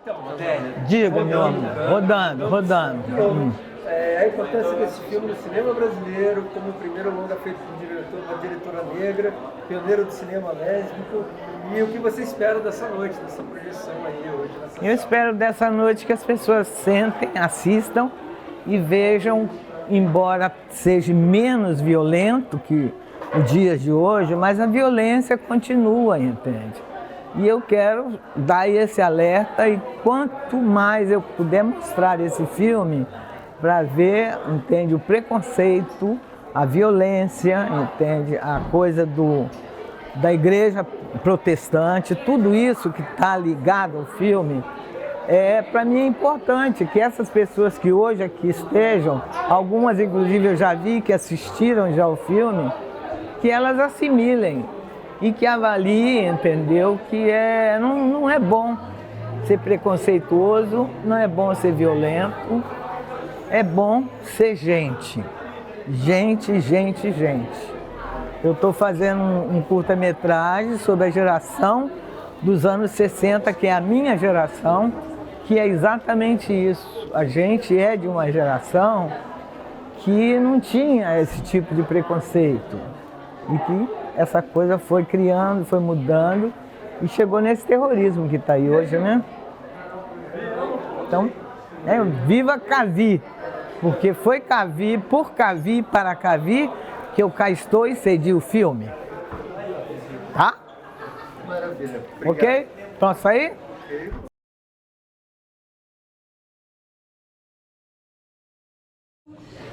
Então, Adélia, Diga, meu amor. Rodando. A importância desse filme no cinema brasileiro, como o primeiro longa feito por uma diretora negra, pioneiro do cinema lésbico, e o que você espera dessa noite, dessa projeção aí hoje? Eu espero dessa noite que as pessoas sentem, assistam e vejam, embora seja menos violento que os dias de hoje, mas a violência continua, entende? E eu quero dar esse alerta e quanto mais eu puder mostrar esse filme para ver, entende, o preconceito, a violência, entende, a coisa da igreja protestante, tudo isso que está ligado ao filme, para mim é importante que essas pessoas que hoje aqui estejam, algumas inclusive eu já vi que assistiram já ao filme, que elas assimilem e que avaliem, entendeu, que não é bom ser preconceituoso, não é bom ser violento, é bom ser gente. Gente. Eu estou fazendo um curta-metragem sobre a geração dos anos 60, que é a minha geração, que é exatamente isso. A gente é de uma geração que não tinha esse tipo de preconceito e que essa coisa foi criando, foi mudando e chegou nesse terrorismo que está aí hoje, né? Então, viva Cavi, porque foi Cavi, por Cavi, para Cavi, que eu cá estou e cedi o filme. Tá? Maravilha. Obrigado. Ok? Pronto, sair? Ok.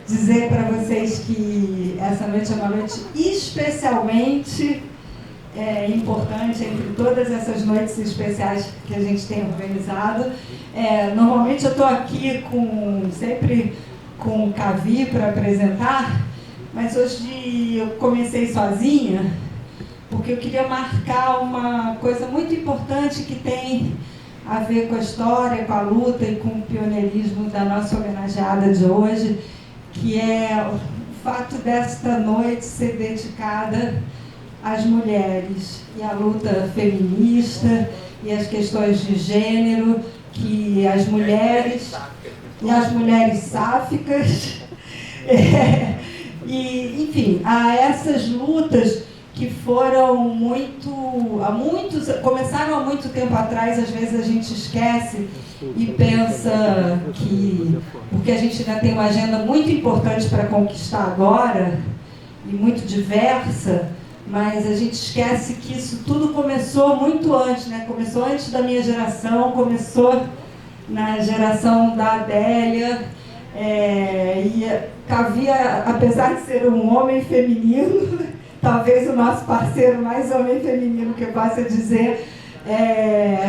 Dizer para vocês que essa noite é uma noite especialmente importante entre todas essas noites especiais que a gente tem organizado. Normalmente eu estou aqui sempre com o Cavi para apresentar, mas hoje eu comecei sozinha porque eu queria marcar uma coisa muito importante que tem a ver com a história, com a luta e com o pioneirismo da nossa homenageada de hoje, que é o fato desta noite ser dedicada às mulheres e à luta feminista e às questões de gênero, que as mulheres e as mulheres sáficas, e, enfim, a essas lutas que foram começaram há muito tempo atrás. Às vezes a gente esquece e pensa que, porque a gente ainda tem uma agenda muito importante para conquistar agora, e muito diversa, mas a gente esquece que isso tudo começou muito antes, né? Começou antes da minha geração, começou na geração da Adélia, e Cavi, apesar de ser um homem feminino, talvez o nosso parceiro mais homem feminino que eu possa dizer,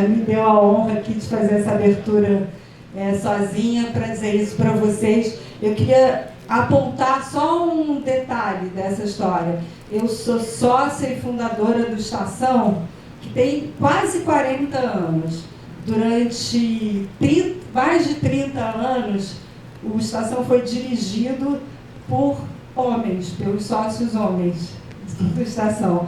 me deu a honra aqui de fazer essa abertura sozinha para dizer isso para vocês. Eu queria apontar só um detalhe dessa história. Eu sou sócia e fundadora do Estação, que tem quase 40 anos. Durante mais de 30 anos, o Estação foi dirigido por homens, pelos sócios homens do Estação.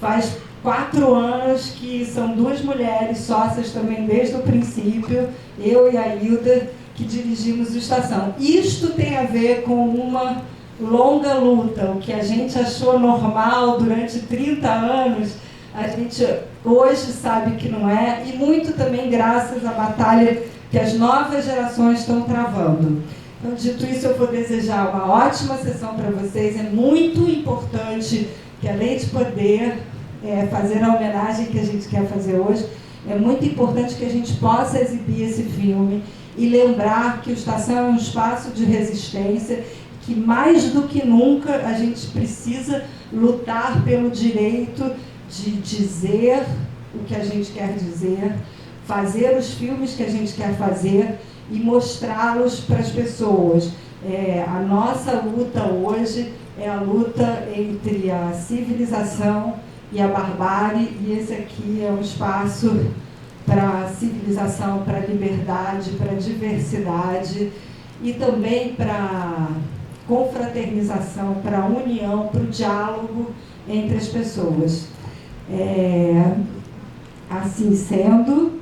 Faz 4 anos que são 2 mulheres sócias também desde o princípio, eu e a Hilda, que dirigimos o Estação. Isto tem a ver com uma longa luta. O que a gente achou normal durante 30 anos, a gente hoje sabe que não é, e muito também graças à batalha que as novas gerações estão travando. Então, dito isso, eu vou desejar uma ótima sessão para vocês. É muito importante que, além de poder fazer a homenagem que a gente quer fazer hoje, é muito importante que a gente possa exibir esse filme e lembrar que o Estação é um espaço de resistência, que mais do que nunca a gente precisa lutar pelo direito de dizer o que a gente quer dizer, fazer os filmes que a gente quer fazer e mostrá-los para as pessoas. A nossa luta hoje é a luta entre a civilização e a barbárie, e esse aqui é um espaço para a civilização, para a liberdade, para a diversidade e também para a confraternização, para a união, para o diálogo entre as pessoas. Assim sendo,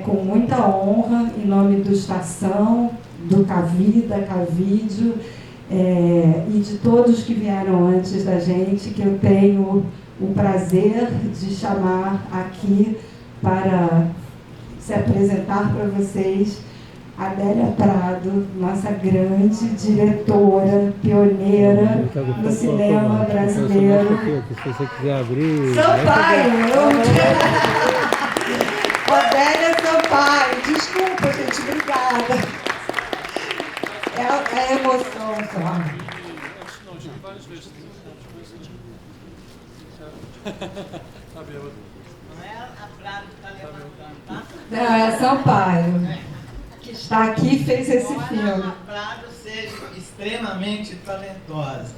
com muita honra, em nome do Estação, do Cavi, da Cavídeo, e de todos que vieram antes da gente, que eu tenho o prazer de chamar aqui para se apresentar para vocês Adélia Prado, nossa grande diretora, pioneira no cinema brasileiro. Se você quiser abrir... Sampaio! Adélia Sampaio. Desculpa, gente, obrigada. É emoção só. Não é a Prado que está levantando, tá? Não, é Sampaio, que está aqui e fez esse filme. A Prado seja extremamente talentosa.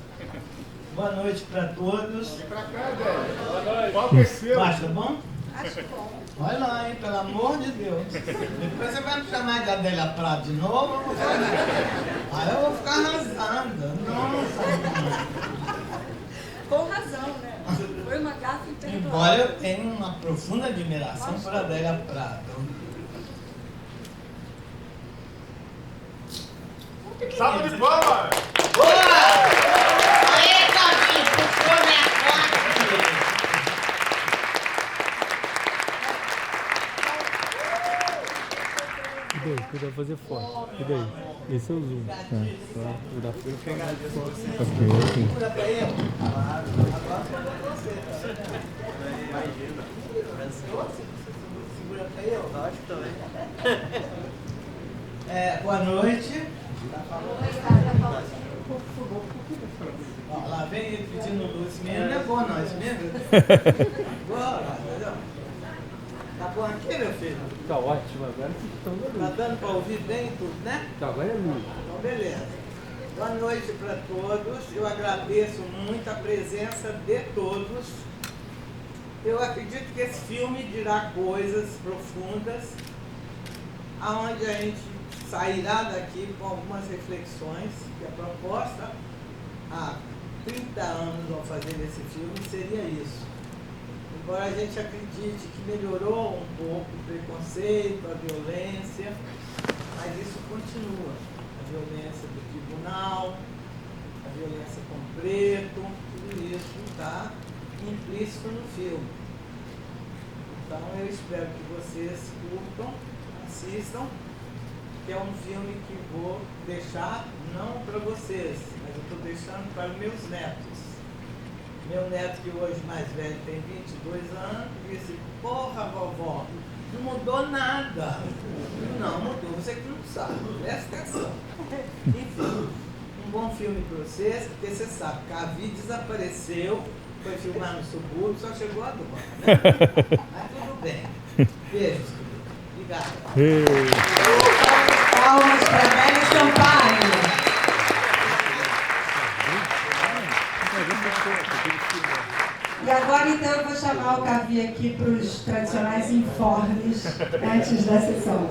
Boa noite para todos. Pra cá, Adélia. Qual terceiro? Basta, bom? Acho bom. Olha lá, hein, pelo amor de Deus. Depois você vai me chamar de Adélia Prado de novo? Aí eu vou ficar arrasando. Nossa. Com razão, né? Foi uma gafa imperdoável. Embora eu tenha uma profunda admiração por Adélia Prado. Salve de palmas! Boa! Aê, Davi, puxou minha foto. Cuidado pra fazer foto. E daí? Esse é o zoom. O da frente é mais foto. Segura pra ele. Claro. Agora foi você. Segura pra ele. Lógico também. Boa noite. Ó, lá vem ele pedindo luz. Esse menino não é bom não, esse menino. Bora, entendeu? Tá bom aqui, meu filho? Tá ótimo agora. Tá dando pra ouvir bem tudo, né? Tá, agora é luz. Então, beleza. Boa noite para todos. Eu agradeço muito a presença de todos. Eu acredito que esse filme dirá coisas profundas, aonde a gente sairá daqui com algumas reflexões, que a proposta há 30 anos ao fazer esse filme seria isso. Embora a gente acredite que melhorou um pouco o preconceito, a violência, mas isso continua. A violência do tribunal, a violência com preto, tudo isso está implícito no filme. Então eu espero que vocês curtam, assistam, que é um filme que vou deixar não para vocês, mas eu estou deixando para meus netos. Meu neto, que hoje mais velho tem 22 anos, disse: porra, vovó, não mudou nada. Não mudou, você que não sabe, presta atenção. Enfim, um bom filme para vocês, porque você sabe que a Cavi desapareceu, foi filmar no subúrbio, só chegou agora, né? Mas tudo bem. Beijos, querido. Obrigado. Palmas para Adélia Sampaio. E agora, então, eu vou chamar o Cavi aqui para os tradicionais informes antes da sessão.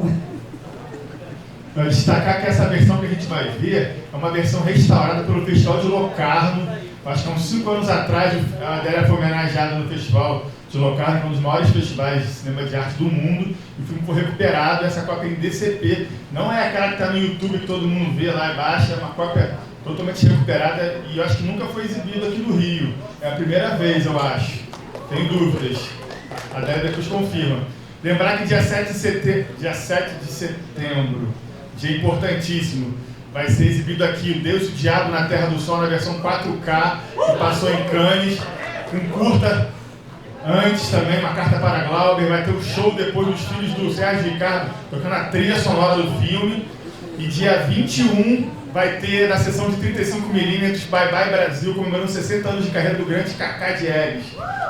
Para destacar que essa versão que a gente vai ver é uma versão restaurada pelo Festival de Locarno. Acho que há uns 5 anos atrás a Adélia foi homenageada no Festival de Locarno, que é um dos maiores festivais de cinema de arte do mundo. E o filme foi recuperado, essa cópia em DCP. Não é aquela que está no YouTube que todo mundo vê lá embaixo, é uma cópia totalmente recuperada e eu acho que nunca foi exibido aqui no Rio. É a primeira vez, eu acho. Tenho dúvidas. A Adélia depois confirma. Lembrar que dia 7 de setembro, dia importantíssimo, vai ser exibido aqui O Deus e o Diabo na Terra do Sol, na versão 4K, que passou em Cannes, um curta antes também, uma carta para Glauber, vai ter o show depois dos filhos do Sérgio Ricardo, tocando a trilha sonora do filme, e dia 21 vai ter na sessão de 35mm Bye Bye Brasil, comemorando 60 anos de carreira do grande Cacá Diegues.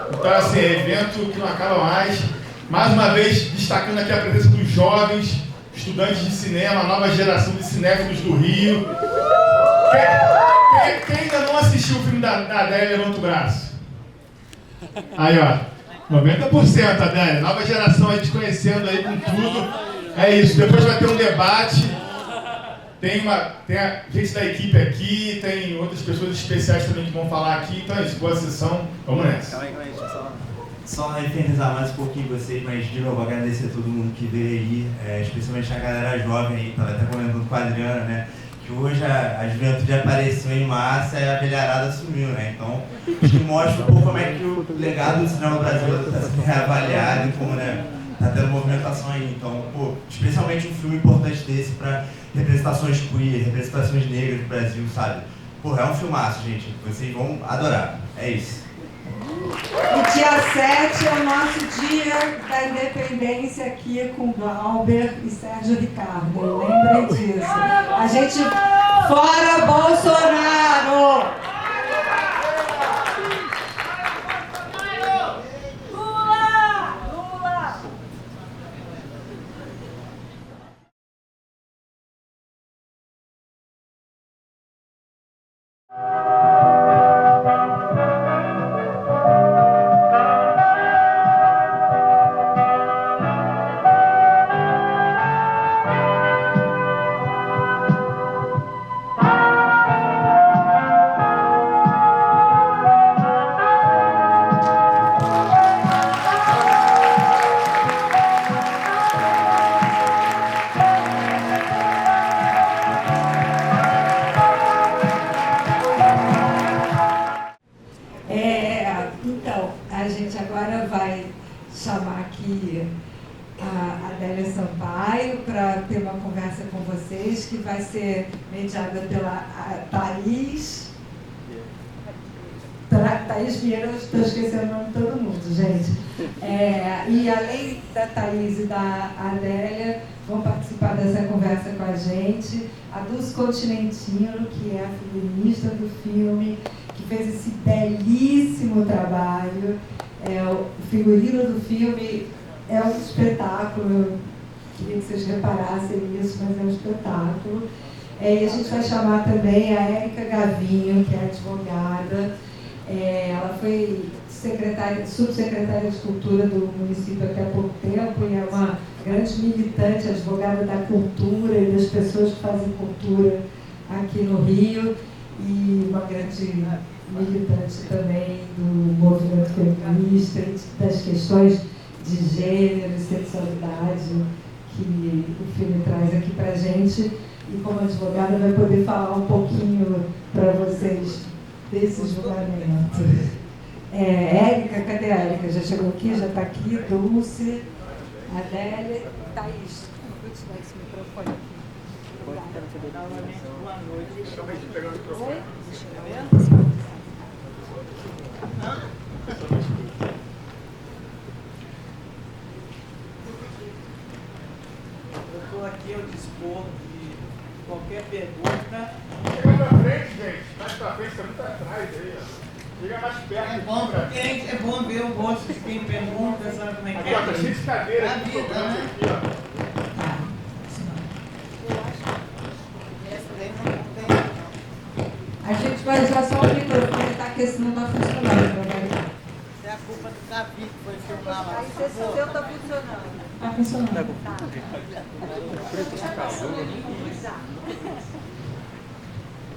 Então, assim, é evento que não acaba mais. Mais uma vez, destacando aqui a presença dos jovens, estudantes de cinema, a nova geração de cinéfilos do Rio. Quem ainda não assistiu o filme da Adélia, levanta o braço. Aí, ó, 90%, Adélia. Nova geração aí te conhecendo aí com tudo. É isso, depois vai ter um debate. Tem a gente da equipe aqui, tem outras pessoas especiais também que vão falar aqui. Então é isso, boa sessão. Vamos nessa. Calma aí, deixa eu só... Só infernizar mais um pouquinho vocês, mas de novo agradecer a todo mundo que veio aí, especialmente a galera jovem aí, estava até comentando com a Adriana, né? Que hoje a juventude apareceu em massa e a velharada sumiu, né? Então, acho que mostra um pouco como é que o legado do cinema brasileiro está sendo reavaliado e como, né, está tendo movimentação aí. Então, pô, especialmente um filme importante desse para representações queer, representações negras do Brasil, sabe? Pô, é um filmaço, gente. Vocês vão adorar. É isso. E dia 7 é o nosso dia da independência aqui com Glauber e Sérgio Ricardo. Lembrem disso. A gente fora Bolsonaro! Então, a gente agora vai chamar aqui a Adélia Sampaio para ter uma conversa com vocês, que vai ser mediada pela Thaís. Thaís Vieira, eu estou esquecendo o nome de todo mundo, gente. E além da Thaís e da Adélia, vão participar dessa conversa com a gente a Dulce Continentino, que é a figurinista do filme, que fez esse belíssimo trabalho. O figurino do filme é um espetáculo, eu queria que vocês reparassem nisso, mas é um espetáculo. E a gente vai chamar também a Érica Gavinho, que é advogada. Ela foi subsecretária de Cultura do município até há pouco tempo e é uma grande militante, advogada da cultura e das pessoas que fazem cultura aqui no Rio, e uma grande militante também do movimento feminista e das questões de gênero e sexualidade que o filme traz aqui pra gente, e como advogada vai poder falar um pouquinho para vocês desse julgamento. Érica, cadê a Érica? Já chegou aqui, já está aqui, Dulce, Adélia, Thaís. Vou te dar esse microfone aqui. Novamente, boa noite. Oi? Eu estou aqui ao dispor de qualquer pergunta. Chega pra frente, gente. Mais pra frente, tá muito atrás aí, ó. Chega mais perto. É bom ver o rosto de quem pergunta, sabe como é que Aqui, ó, tá cheio de cadeira. A vida, né? Aqui, ó. A gente vai usar só o microfone, tá? Que esse não está funcionando. É a culpa do Davi que foi filmar lá. Esse seu está funcionando. Está funcionando.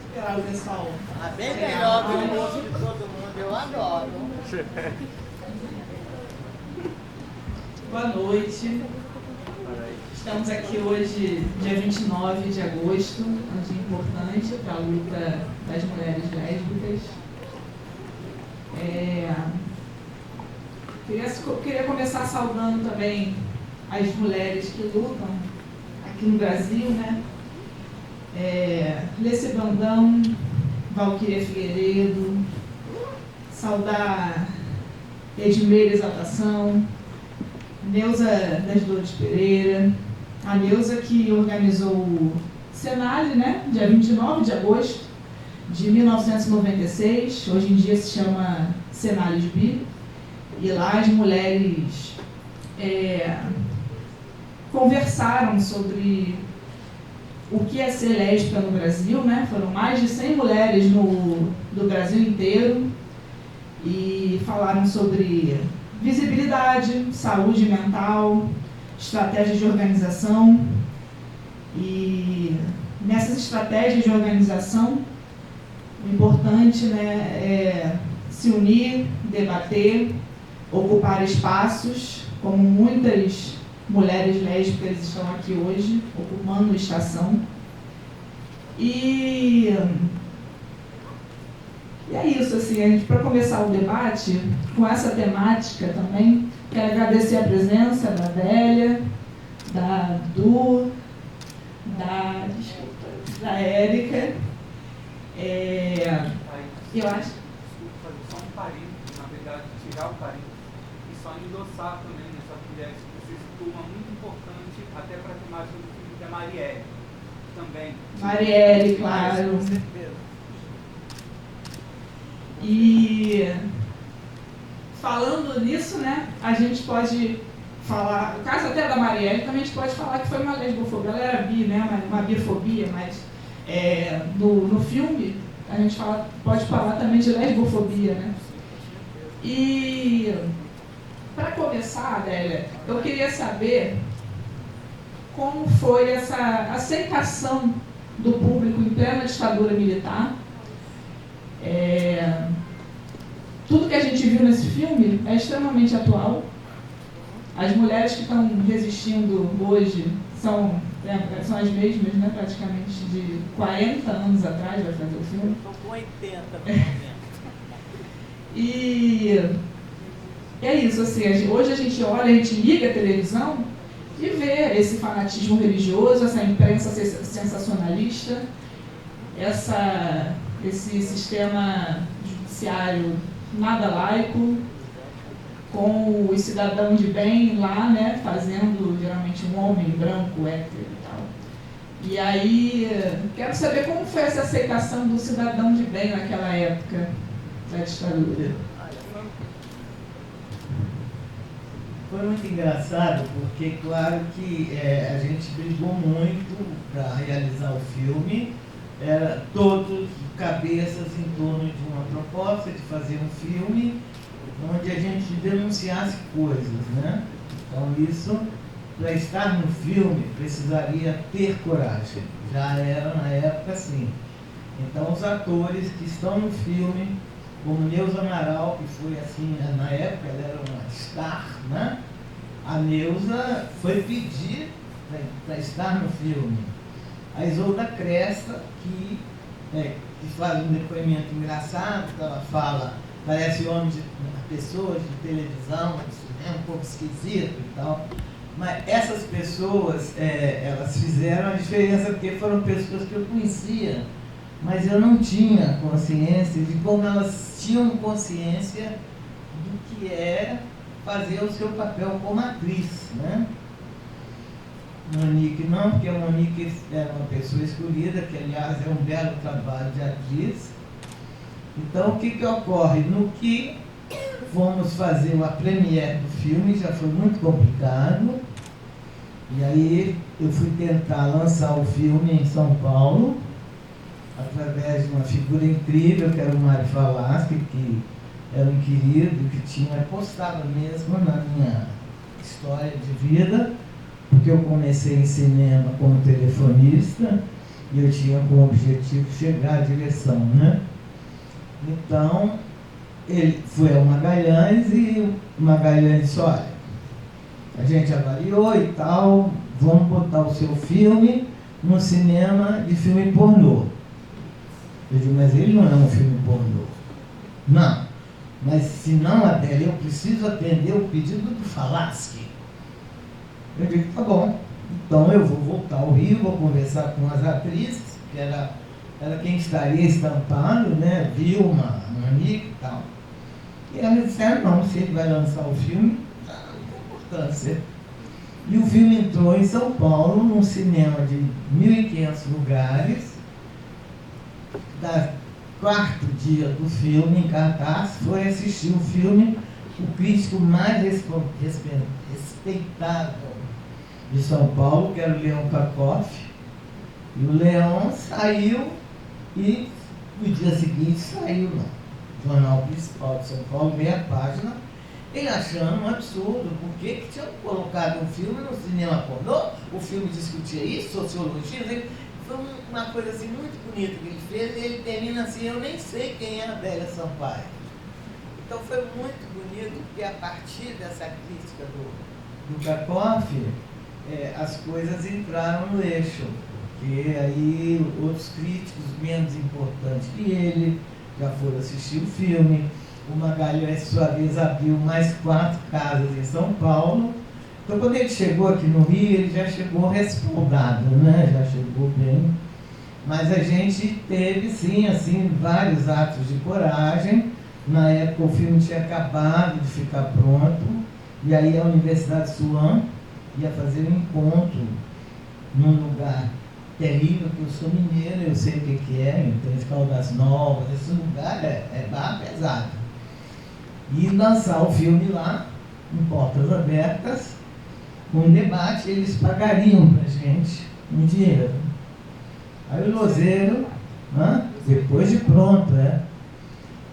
Esperar o pessoal. Bem melhor do que o rosto de todo mundo, eu adoro. Boa noite. Estamos aqui hoje, dia 29 de agosto, um dia importante para a luta das mulheres lésbicas. Queria começar saudando também as mulheres que lutam aqui no Brasil, né? Leci Brandão, Valquíria Figueiredo, saudar Edmeira Exaltação, Neuza das Dores Pereira, a Neuza que organizou o Senale, né, dia 29 de agosto de 1996, hoje em dia se chama Senale de Bi, e lá as mulheres conversaram sobre o que é ser lésbica no Brasil, né? Foram mais de 100 mulheres do Brasil inteiro e falaram sobre visibilidade, saúde mental, estratégias de organização. E nessas estratégias de organização, o importante, né, é se unir, debater, ocupar espaços, como muitas mulheres lésbicas estão aqui hoje, ocupando estação. E é isso, assim, para começar o debate, com essa temática também, quero agradecer a presença da Adélia, da Du, da Érica. Eu acho... Desculpa, só um parênteses, na verdade, tirar o parênteses e só endossar também nessa mulher que vocês turma muito importante até para a temática do filme da Marielle também. Marielle, claro. Com certeza. E falando nisso, né, a gente pode falar, no caso até da Marielle, também a gente pode falar que foi uma lesbofobia, ela era bi, né, uma bifobia, mas no filme a gente pode falar também de lesbofobia, né. E para começar, Adélia, eu queria saber como foi essa aceitação do público em plena ditadura militar. Tudo que a gente viu nesse filme é extremamente atual. As mulheres que estão resistindo hoje são as mesmas, né, praticamente de 40 anos atrás, vai fazer o filme. Estou com 80, E é isso, assim, hoje a gente olha, a gente liga a televisão e vê esse fanatismo religioso, essa imprensa sensacionalista, esse sistema judiciário nada laico, com o cidadão de bem lá, né, fazendo geralmente um homem branco, hétero e tal. E aí, quero saber como foi essa aceitação do cidadão de bem naquela época da ditadura. Foi muito engraçado, porque claro que a gente brigou muito para realizar o filme, era todos cabeças em torno de uma proposta de fazer um filme onde a gente denunciasse coisas, né? Então isso, para estar no filme, precisaria ter coragem, já era na época assim. Então os atores que estão no filme, como Neuza Amaral, que foi assim, na época ela era uma star, né? A Neuza foi pedir para estar no filme. A Isolda Cresta, que faz um depoimento engraçado, que ela fala, parece homem de pessoas de televisão, é um pouco esquisito e tal. Mas essas pessoas, elas fizeram a diferença, porque foram pessoas que eu conhecia, mas eu não tinha consciência de como elas tinham consciência do que é fazer o seu papel como atriz, né? Monique não, porque a Monique era uma pessoa escolhida, que aliás é um belo trabalho de atriz. Então o que ocorre? No que fomos fazer a premiere do filme, já foi muito complicado, e aí eu fui tentar lançar o filme em São Paulo, através de uma figura incrível, que era o Mário Falaschi, que era um querido, que tinha apostado mesmo na minha história de vida, porque eu comecei em cinema como telefonista e eu tinha como objetivo chegar à direção, né? Então, ele foi ao Magalhães e o Magalhães disse, olha, a gente avaliou e tal, vamos botar o seu filme no cinema de filme pornô. Eu digo, mas ele não é um filme pornô. Não, mas se não, Adélia, eu preciso atender o pedido do Falaschi. Eu digo, tá bom, então eu vou voltar ao Rio, vou conversar com as atrizes, que era quem estaria estampado, né, Vilma, Monique e tal. E elas disseram, não, se ele vai lançar o filme, não tem importância. E o filme entrou em São Paulo, num cinema de 1.500 lugares. Da quarto dia do filme, em cartaz, foi assistir o filme o crítico mais respeitado de São Paulo, que era o Leon Kakoff. E o Leon saiu e no dia seguinte saiu no Jornal Principal de São Paulo, meia página, ele achando um absurdo, porque que tinham colocado um filme no cinema pornô, o filme discutia isso, sociologia, foi uma coisa assim muito bonita que ele fez, e ele termina assim, eu nem sei quem é a Adélia Sampaio. Então foi muito bonito, porque a partir dessa crítica do Kakoff, as coisas entraram no eixo, porque aí outros críticos menos importantes que ele já foram assistir o filme. O Magalhães, por sua vez, abriu mais 4 casas em São Paulo. Então, quando ele chegou aqui no Rio, ele já chegou respaldado, né? Já chegou bem. Mas a gente teve, sim, assim, vários atos de coragem. Na época, o filme tinha acabado de ficar pronto. E aí a Universidade Suan ia fazer um encontro num lugar terrível, que eu sou mineiro, eu sei o que é, então Caldas Novas, esse lugar é barra pesada. E lançar o filme lá, em portas abertas, um debate, eles pagariam pra gente um dinheiro. Aí o Lozeiro, depois de pronto,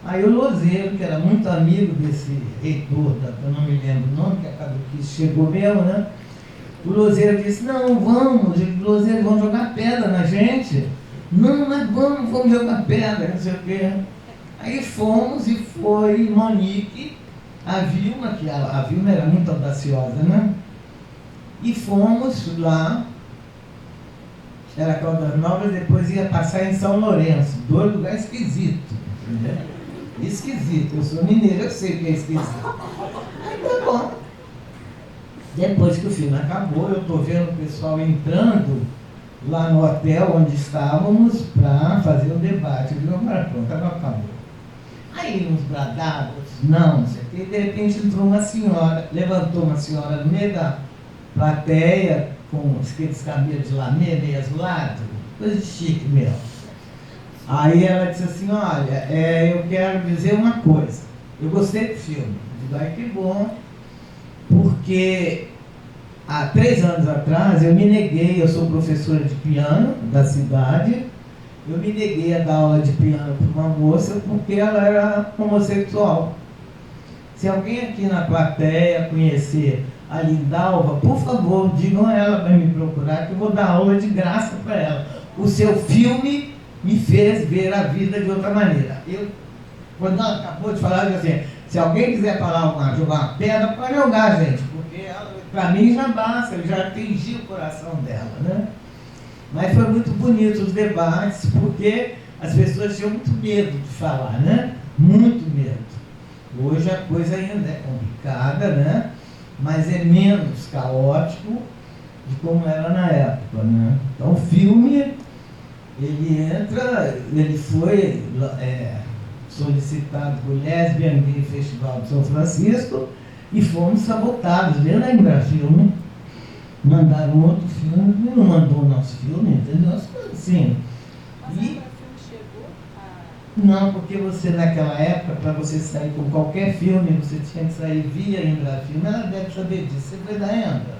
Aí o Lozeiro, que era muito amigo desse reitor, eu não me lembro o nome, que acabou que chegou mesmo, né? O Lozeiro disse, não, vamos, Lozeiro, vão jogar pedra na gente. Não, mas vamos jogar pedra, não sei o quê. Aí fomos e foi Monique, a Vilma, que a Vilma era muito audaciosa, né? E fomos lá, era Caldas Novas, depois ia passar em São Lourenço, 2 lugares esquisitos, entendeu? Esquisito, eu sou mineiro, eu sei que é esquisito. Aí tá bom. Depois que o filme acabou, eu estou vendo o pessoal entrando lá no hotel onde estávamos para fazer o debate. Eu digo, agora pronto, agora acabou. Aí uns bradaram, outros não sei o que, e de repente entrou uma senhora, levantou uma senhora no meio da plateia, com aqueles cabelos de lamê, meio azulado, coisa de chique mesmo. Aí ela disse assim, olha, eu quero dizer uma coisa, eu gostei do filme. Eu digo, ai que bom, porque há 3 anos atrás eu me neguei, eu sou professora de piano da cidade, eu me neguei a dar aula de piano para uma moça porque ela era homossexual. Se alguém aqui na plateia conhecer a Lindalva, por favor, digam a ela para me procurar que eu vou dar aula de graça para ela. O seu filme me fez ver a vida de outra maneira. Quando ela acabou de falar, eu disse assim, se alguém quiser jogar uma pedra, pode jogar, gente, porque para mim já basta, eu já atingi o coração dela, né? Mas foi muito bonito os debates, porque as pessoas tinham muito medo de falar, né? Muito medo. Hoje a coisa ainda é complicada, né? Mas é menos caótico de como era na época, né? Então o filme, ele foi solicitado por Lesbian Gay Festival de São Francisco e fomos sabotados, dentro da Embrafilme. Mandaram outro filme, não mandou o nosso filme, entendeu? Assim. Mas a Embrafilme chegou a... Não, porque você naquela época, para você sair com qualquer filme, você tinha que sair via Embrafilme. Ela deve saber disso. Você foi da Embra?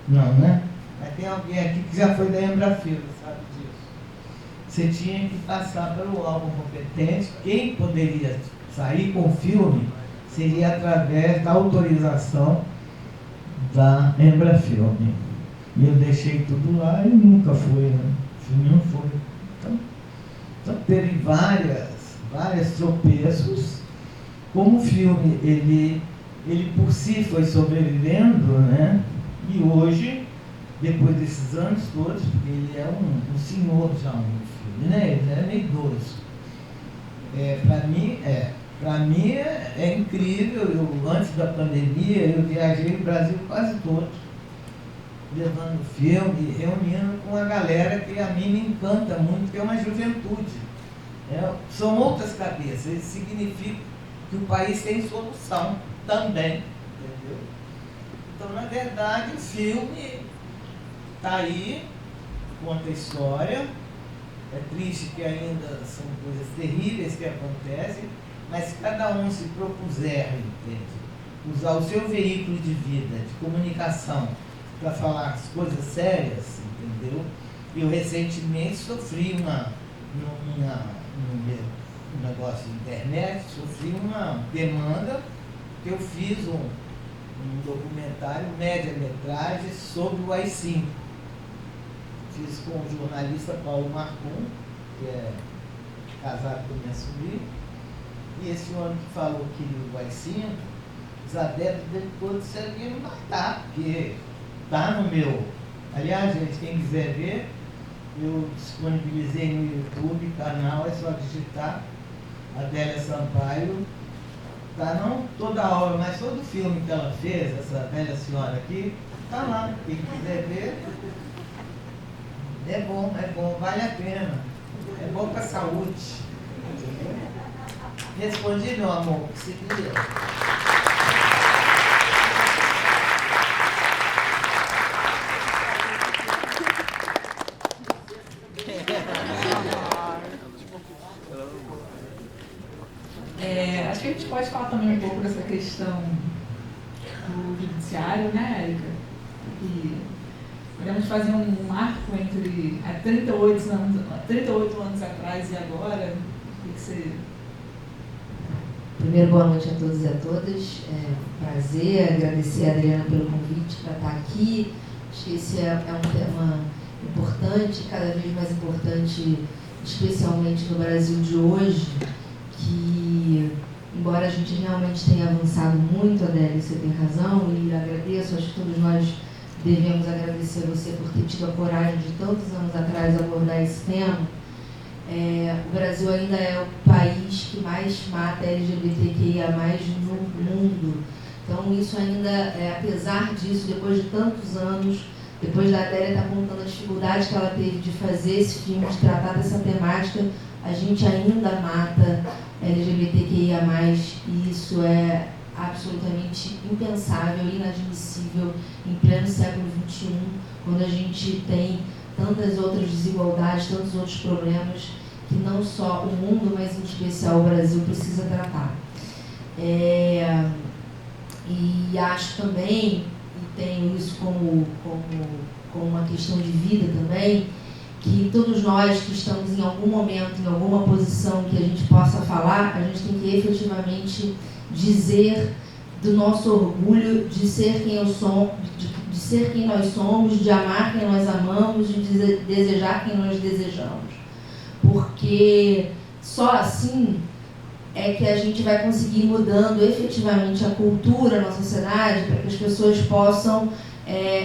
Não, né? Mas tem alguém aqui que já foi da Embrafilme, sabe disso. Você tinha que passar pelo órgão competente. Quem poderia sair com o filme seria através da autorização da Embrafilme. E eu deixei tudo lá e nunca foi, né? O filme não foi. Então teve vários tropeços. Como o filme, ele por si foi sobrevivendo, né? E hoje, depois desses anos todos, porque ele é um senhor já no filme, né? Ele é meio idoso. Para mim é incrível. Antes da pandemia, eu viajei o Brasil quase todo, levando filme, reunindo com a galera que a mim me encanta muito, que é uma juventude. São outras cabeças. Isso significa que o país tem solução também, entendeu? Então, na verdade, o filme está aí, conta a história. É triste que ainda são coisas terríveis que acontecem, mas se cada um se propuser, entende, usar o seu veículo de vida, de comunicação, para falar as coisas sérias, entendeu? Eu recentemente sofri um negócio de internet, sofri uma demanda, que eu fiz um documentário, média-metragem, sobre o AI-5. Fiz com o jornalista Paulo Marcon, que é casado com minha sobrinha, E esse homem que falou que o AI-5, os adeptos dele todos serviram me matar, porque está no meu. Aliás, gente, quem quiser ver, eu disponibilizei no YouTube, canal, é só digitar Adélia Sampaio. Tá, não toda a obra, mas todo o filme que ela fez, essa velha senhora aqui, tá lá. Quem quiser ver, é bom, vale a pena. É bom para a saúde. Respondi, meu amor, o que você queria. Acho que a gente pode falar também um pouco dessa questão do judiciário, né, Érica? E podemos fazer um marco entre há 38 anos atrás e agora. O que você... Primeiro, boa noite a todos e a todas. É um prazer, agradecer a Adriana pelo convite para estar aqui. Acho que esse é um tema importante, cada vez mais importante, especialmente no Brasil de hoje, que, embora a gente realmente tenha avançado muito, Adélia, você tem razão, e agradeço, acho que todos nós devemos agradecer a você por ter tido a coragem de tantos anos atrás abordar esse tema. O Brasil ainda é o país que mais mata LGBTQIA+ no mundo. Então, isso ainda, apesar disso, depois de tantos anos, depois da Adélia estar contando as dificuldades que ela teve de fazer esse filme, de tratar dessa temática, a gente ainda mata LGBTQIA+, e isso é absolutamente impensável, inadmissível em pleno século XXI, quando a gente tem tantas outras desigualdades, tantos outros problemas que não só o mundo, mas em especial o Brasil precisa tratar. E acho também, e tenho isso como uma questão de vida também, que todos nós que estamos em algum momento, em alguma posição que a gente possa falar, a gente tem que efetivamente dizer do nosso orgulho de ser quem eu sou, de ser quem nós somos, de amar quem nós amamos, de desejar quem nós desejamos. Porque só assim é que a gente vai conseguir mudando efetivamente a cultura na sociedade, para que as pessoas possam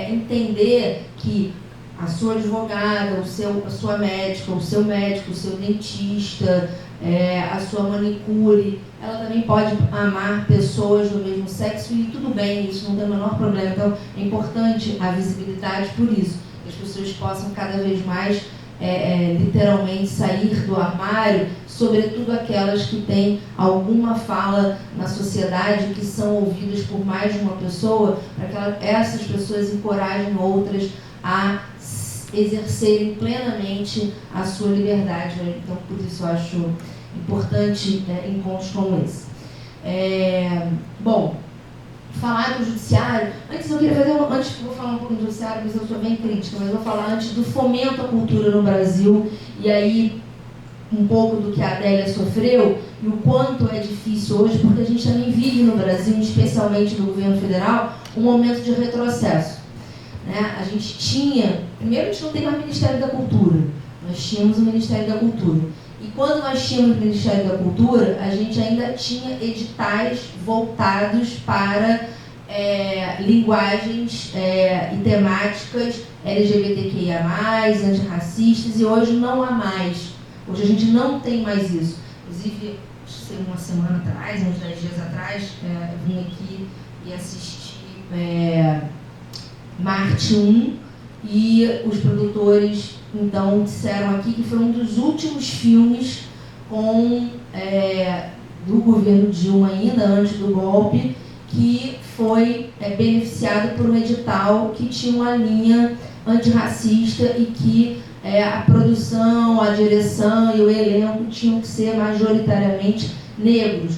entender que a sua advogada, a sua médica, o seu médico, o seu dentista, a sua manicure, ela também pode amar pessoas do mesmo sexo e tudo bem, isso não tem o menor problema. Então, é importante a visibilidade por isso, que as pessoas possam cada vez mais, literalmente, sair do armário, sobretudo aquelas que têm alguma fala na sociedade, que são ouvidas por mais de uma pessoa, para que essas pessoas encorajem outras a exercerem plenamente a sua liberdade. Então, por isso eu acho importante encontros como esse. Bom, falar do judiciário, antes eu queria vou falar um pouco do judiciário, mas eu sou bem crítica, mas vou falar antes do fomento à cultura no Brasil, e aí um pouco do que a Adélia sofreu e o quanto é difícil hoje, porque a gente também vive no Brasil, especialmente no governo federal, um momento de retrocesso. A gente tinha, primeiro a gente não tem mais Ministério da Cultura, nós tínhamos o Ministério da Cultura. E quando nós tínhamos o Ministério da Cultura, a gente ainda tinha editais voltados para linguagens e temáticas LGBTQIA+, antirracistas, e hoje não há mais. Hoje a gente não tem mais isso. Inclusive, uma semana atrás, uns 10 dias atrás, eu vim aqui e assisti Marte 1, e os produtores então disseram aqui que foi um dos últimos filmes do governo Dilma, ainda antes do golpe, que foi beneficiado por um edital que tinha uma linha antirracista e que a produção, a direção e o elenco tinham que ser majoritariamente negros.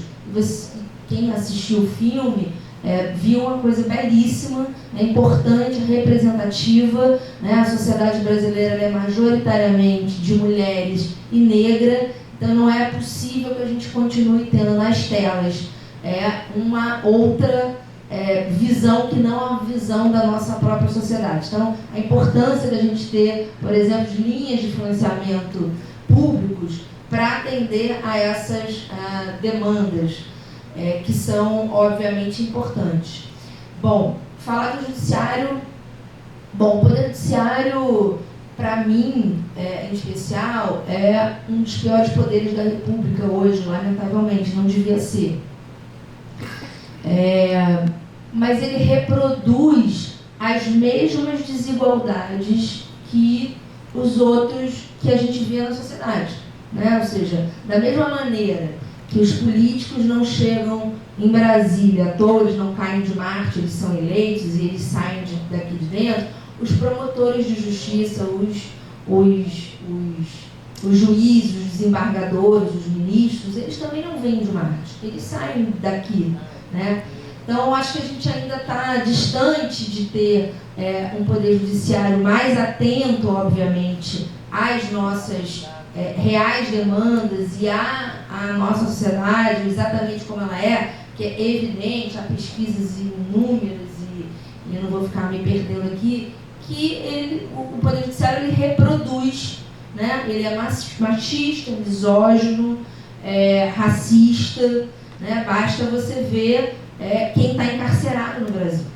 Quem assistiu o filme viu uma coisa belíssima, importante, representativa. A sociedade brasileira é majoritariamente de mulheres e negra, então não é possível que a gente continue tendo nas telas uma outra visão que não a visão da nossa própria sociedade. Então, a importância da gente ter, por exemplo, linhas de financiamento públicos para atender a essas demandas, que são, obviamente, importantes. Bom, falar do judiciário... Bom, o Poder Judiciário, para mim, em especial, é um dos piores poderes da República hoje, lamentavelmente, não devia ser. Mas ele reproduz as mesmas desigualdades que os outros que a gente vê na sociedade, né? Ou seja, da mesma maneira que os políticos não chegam em Brasília à toa, eles não caem de Marte, eles são eleitos e eles saem daqui de dentro, os promotores de justiça, os juízes, os desembargadores, os ministros, eles também não vêm de Marte, eles saem daqui, né? Então, eu acho que a gente ainda está distante de ter um poder judiciário mais atento, obviamente, às nossas reais demandas e à nossa sociedade, exatamente como ela é, que é evidente, há pesquisas inúmeras, e eu não vou ficar me perdendo aqui, que o Poder Judiciário ele reproduz, né? Ele é machista, misógino, racista, né? Basta você ver quem está encarcerado no Brasil.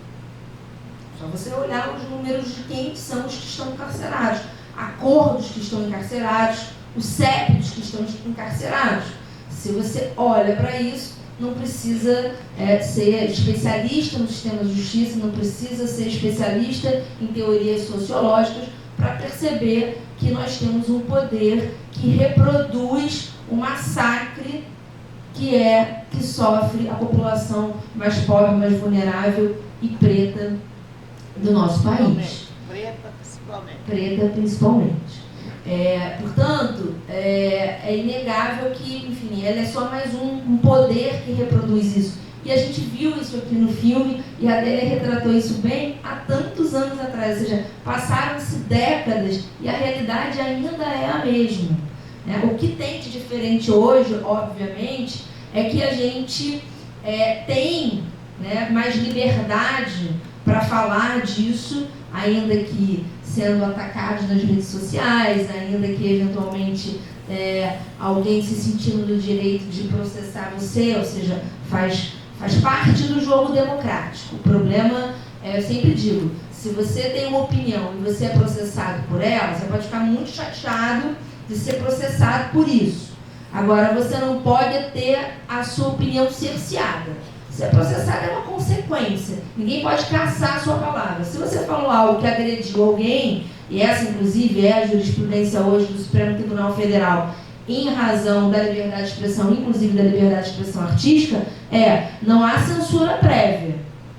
Só você olhar os números de quem são os que estão encarcerados, a cor dos que estão encarcerados, o CEP dos que estão encarcerados. Se você olha para isso, não precisa ser especialista no sistema de justiça, não precisa ser especialista em teorias sociológicas para perceber que nós temos um poder que reproduz o massacre que sofre a população mais pobre, mais vulnerável e preta do nosso país. Preta principalmente. Preta principalmente. Portanto, é inegável que, enfim, ela é só mais um poder que reproduz isso. E a gente viu isso aqui no filme, e a Adélia retratou isso bem há tantos anos atrás, ou seja, passaram-se décadas e a realidade ainda é a mesma, né? O que tem de diferente hoje, obviamente, é que a gente tem, né, mais liberdade para falar disso, ainda que sendo atacados nas redes sociais, ainda que eventualmente alguém se sentindo no direito de processar você, ou seja, faz parte do jogo democrático. O problema, eu sempre digo, se você tem uma opinião e você é processado por ela, você pode ficar muito chateado de ser processado por isso. Agora, você não pode ter a sua opinião cerceada. Ser processado é uma consequência. Ninguém pode caçar a sua palavra. Se você falou algo que agrediu alguém, e essa, inclusive, é a jurisprudência hoje do Supremo Tribunal Federal, em razão da liberdade de expressão, inclusive da liberdade de expressão artística, não há censura prévia.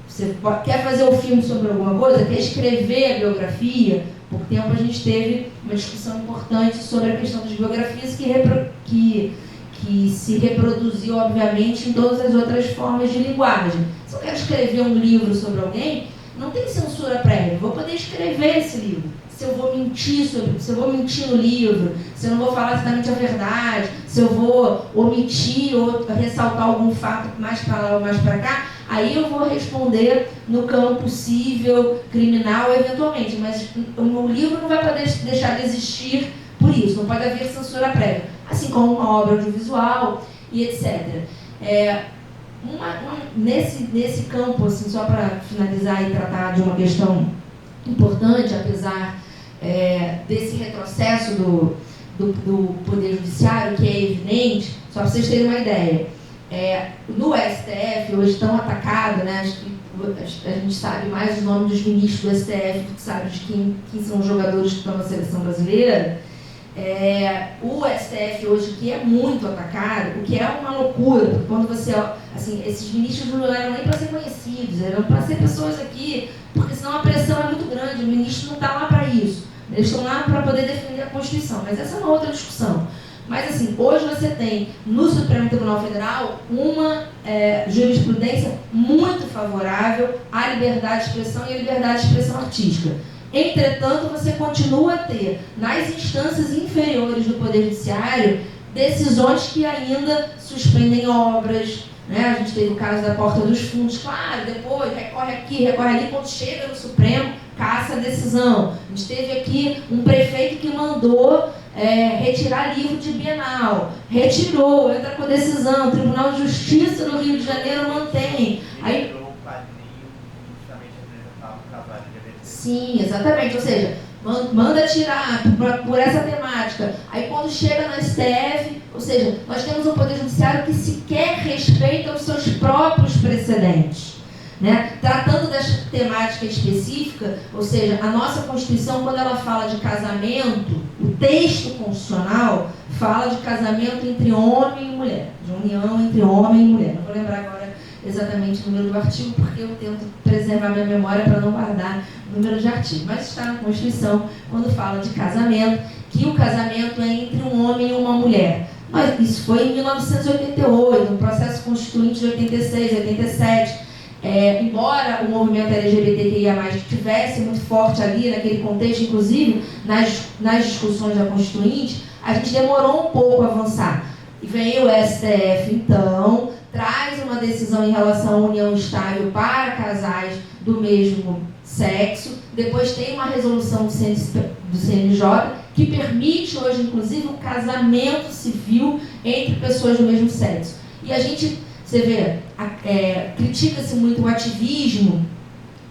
Você quer fazer um filme sobre alguma coisa, quer escrever a biografia. Por tempo a gente teve uma discussão importante sobre a questão das biografias que se reproduziu, obviamente, em todas as outras formas de linguagem. Se eu quero escrever um livro sobre alguém, não tem censura prévia. Eu vou poder escrever esse livro. Se eu vou mentir se eu vou mentir no livro, se eu não vou falar exatamente a verdade, se eu vou omitir ou ressaltar algum fato mais para lá ou mais para cá, aí eu vou responder no campo civil, criminal, eventualmente. Mas o livro não vai poder deixar de existir por isso, não pode haver censura prévia. Assim como uma obra audiovisual e etc. Nesse campo, assim, só para finalizar e tratar de uma questão importante, apesar desse retrocesso do Poder Judiciário, que é evidente, só para vocês terem uma ideia, no STF, hoje tão atacado, né, acho que a gente sabe mais o nome dos ministros do STF do que sabe de quem são os jogadores que estão na seleção brasileira. O STF hoje, que é muito atacado, o que é uma loucura, porque quando você, assim, esses ministros não eram nem para ser conhecidos, eram para ser pessoas aqui, porque senão a pressão é muito grande, o ministro não está lá para isso, eles estão lá para poder defender a Constituição, mas essa é uma outra discussão. Mas assim, hoje você tem no Supremo Tribunal Federal uma jurisprudência muito favorável à liberdade de expressão e à liberdade de expressão artística. Entretanto, você continua a ter, nas instâncias inferiores do Poder Judiciário, decisões que ainda suspendem obras, né? A gente teve o caso da Porta dos Fundos, claro, depois recorre aqui, recorre ali, quando chega no Supremo, caça a decisão. A gente teve aqui um prefeito que mandou retirar livro de Bienal. Retirou, entra com decisão, o Tribunal de Justiça do Rio de Janeiro mantém. Aí, sim, exatamente, ou seja, manda tirar por essa temática. Aí quando chega no STF, ou seja, nós temos um Poder Judiciário que sequer respeita os seus próprios precedentes. Né? Tratando dessa temática específica, ou seja, a nossa Constituição, quando ela fala de casamento, o texto constitucional fala de casamento entre homem e mulher, de união entre homem e mulher. Não vou lembrar agora exatamente o número do artigo, porque eu tento preservar minha memória para não guardar o número de artigo. Mas está na Constituição, quando fala de casamento, que o casamento é entre um homem e uma mulher. Mas isso foi em 1988, no processo constituinte de 86, 87. Embora o movimento LGBTQIA+, estivesse muito forte ali, naquele contexto, inclusive nas discussões da Constituinte, a gente demorou um pouco a avançar. E vem o STF, então, traz uma decisão em relação à união estável para casais do mesmo sexo. Depois tem uma resolução do CNJ que permite hoje, inclusive, o casamento civil entre pessoas do mesmo sexo. E a gente, você vê, critica-se muito o ativismo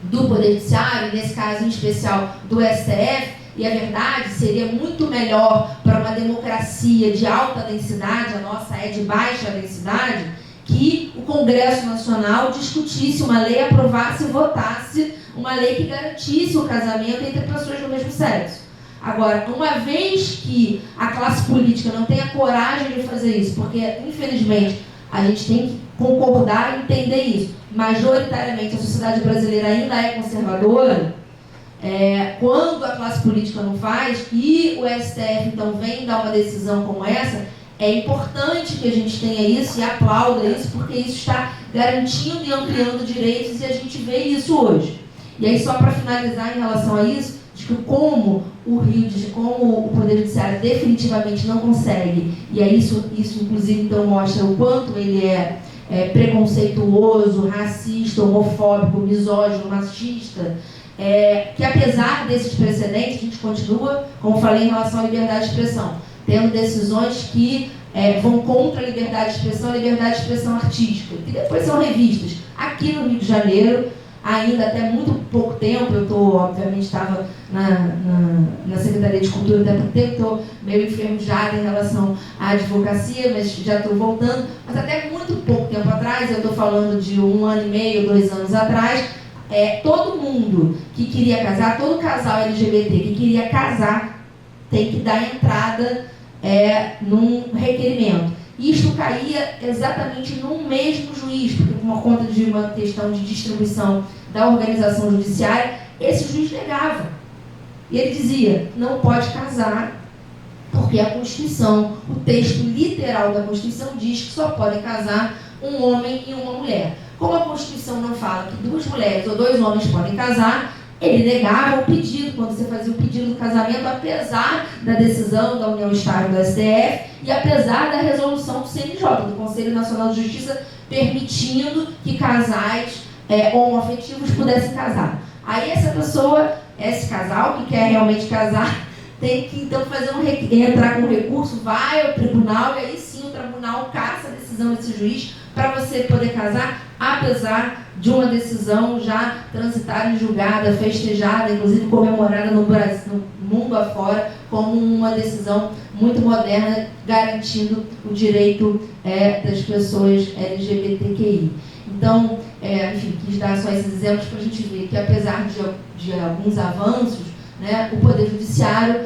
do Poder Judiciário, nesse caso em especial do STF, e a verdade seria muito melhor para uma democracia de alta densidade, a nossa é de baixa densidade, que o Congresso Nacional discutisse uma lei, aprovasse e votasse uma lei que garantisse o casamento entre pessoas do mesmo sexo. Agora, uma vez que a classe política não tem a coragem de fazer isso, porque, infelizmente, a gente tem que concordar e entender isso, majoritariamente a sociedade brasileira ainda é conservadora, quando a classe política não faz e o STF então vem dar uma decisão como essa, é importante que a gente tenha isso e aplauda isso, porque isso está garantindo e ampliando direitos e a gente vê isso hoje. E aí, só para finalizar em relação a isso, de que como o Poder Judiciário definitivamente não consegue, e aí isso inclusive então mostra o quanto ele é preconceituoso, racista, homofóbico, misógino, machista, que apesar desses precedentes, a gente continua, como falei, em relação à liberdade de expressão, tendo decisões que vão contra a liberdade de expressão, a liberdade de expressão artística, que depois são revistas. Aqui no Rio de Janeiro, ainda até muito pouco tempo, eu obviamente estava na Secretaria de Cultura até pouco tempo, estou meio enferrujada em relação à advocacia, mas já estou voltando, mas até muito pouco tempo atrás, eu estou falando de 1 ano e meio, 2 anos atrás, todo mundo que queria casar, todo casal LGBT que queria casar, tem que dar entrada num requerimento. Isto caía exatamente no mesmo juiz, porque por conta de uma questão de distribuição da organização judiciária, esse juiz negava. E ele dizia, não pode casar, porque a Constituição, o texto literal da Constituição diz que só podem casar um homem e uma mulher. Como a Constituição não fala que 2 mulheres ou 2 homens podem casar, ele negava o pedido, quando você fazia o pedido do casamento, apesar da decisão da União Estável do STF e apesar da resolução do CNJ, do Conselho Nacional de Justiça, permitindo que casais homoafetivos pudessem casar. Aí essa pessoa, esse casal que quer realmente casar, tem que então entrar com recurso, vai ao tribunal e aí sim o tribunal caça a decisão desse juiz para você poder casar, apesar de uma decisão já transitada, julgada, festejada, inclusive comemorada no Brasil, no mundo afora, como uma decisão muito moderna, garantindo o direito das pessoas LGBTQI. Então, enfim, quis dar só esses exemplos para a gente ver que, apesar de alguns avanços, o Poder Judiciário,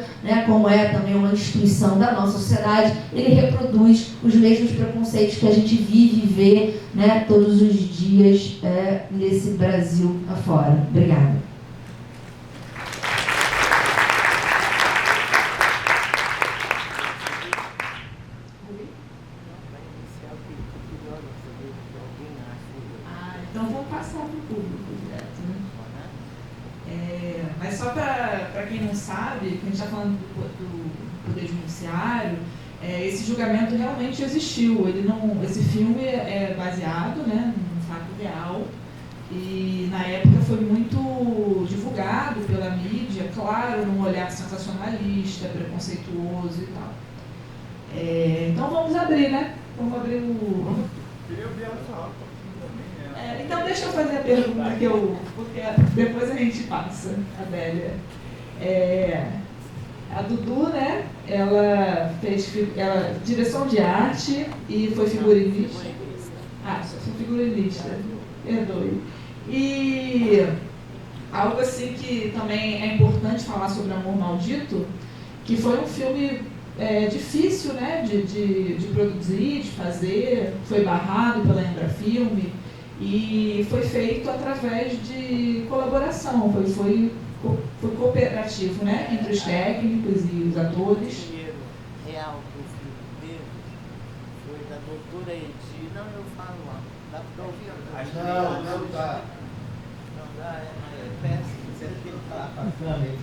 como é também uma instituição da nossa sociedade, ele reproduz os mesmos preconceitos que a gente vive e vê todos os dias nesse Brasil afora. Obrigada. Então vou passar para o público direto, mas só para quem não sabe, que a gente está falando do Poder Judiciário, esse julgamento realmente existiu. Esse filme é baseado num fato real. E na época foi muito divulgado pela mídia, claro, num olhar sensacionalista, preconceituoso e tal. Então vamos abrir, né? Vamos abrir o... Queria ouvir ela falar um pouquinho também, né? Então deixa eu fazer a pergunta porque depois a gente passa, Adélia. A Dudu, né? Ela fez direção de arte e foi figurinista. Só foi figurinista, perdoe. E algo assim que também é importante falar sobre Amor Maldito, que foi um filme difícil, né, de produzir, de fazer, foi barrado pela Embrafilme e foi feito através de colaboração, foi cooperativo, né, entre os técnicos e os atores. O dinheiro real do filme dele foi da doutora Edi, não, eu falo lá, dá para ouvir? Não dá. Não dá, é péssimo, você tem que falar para frente,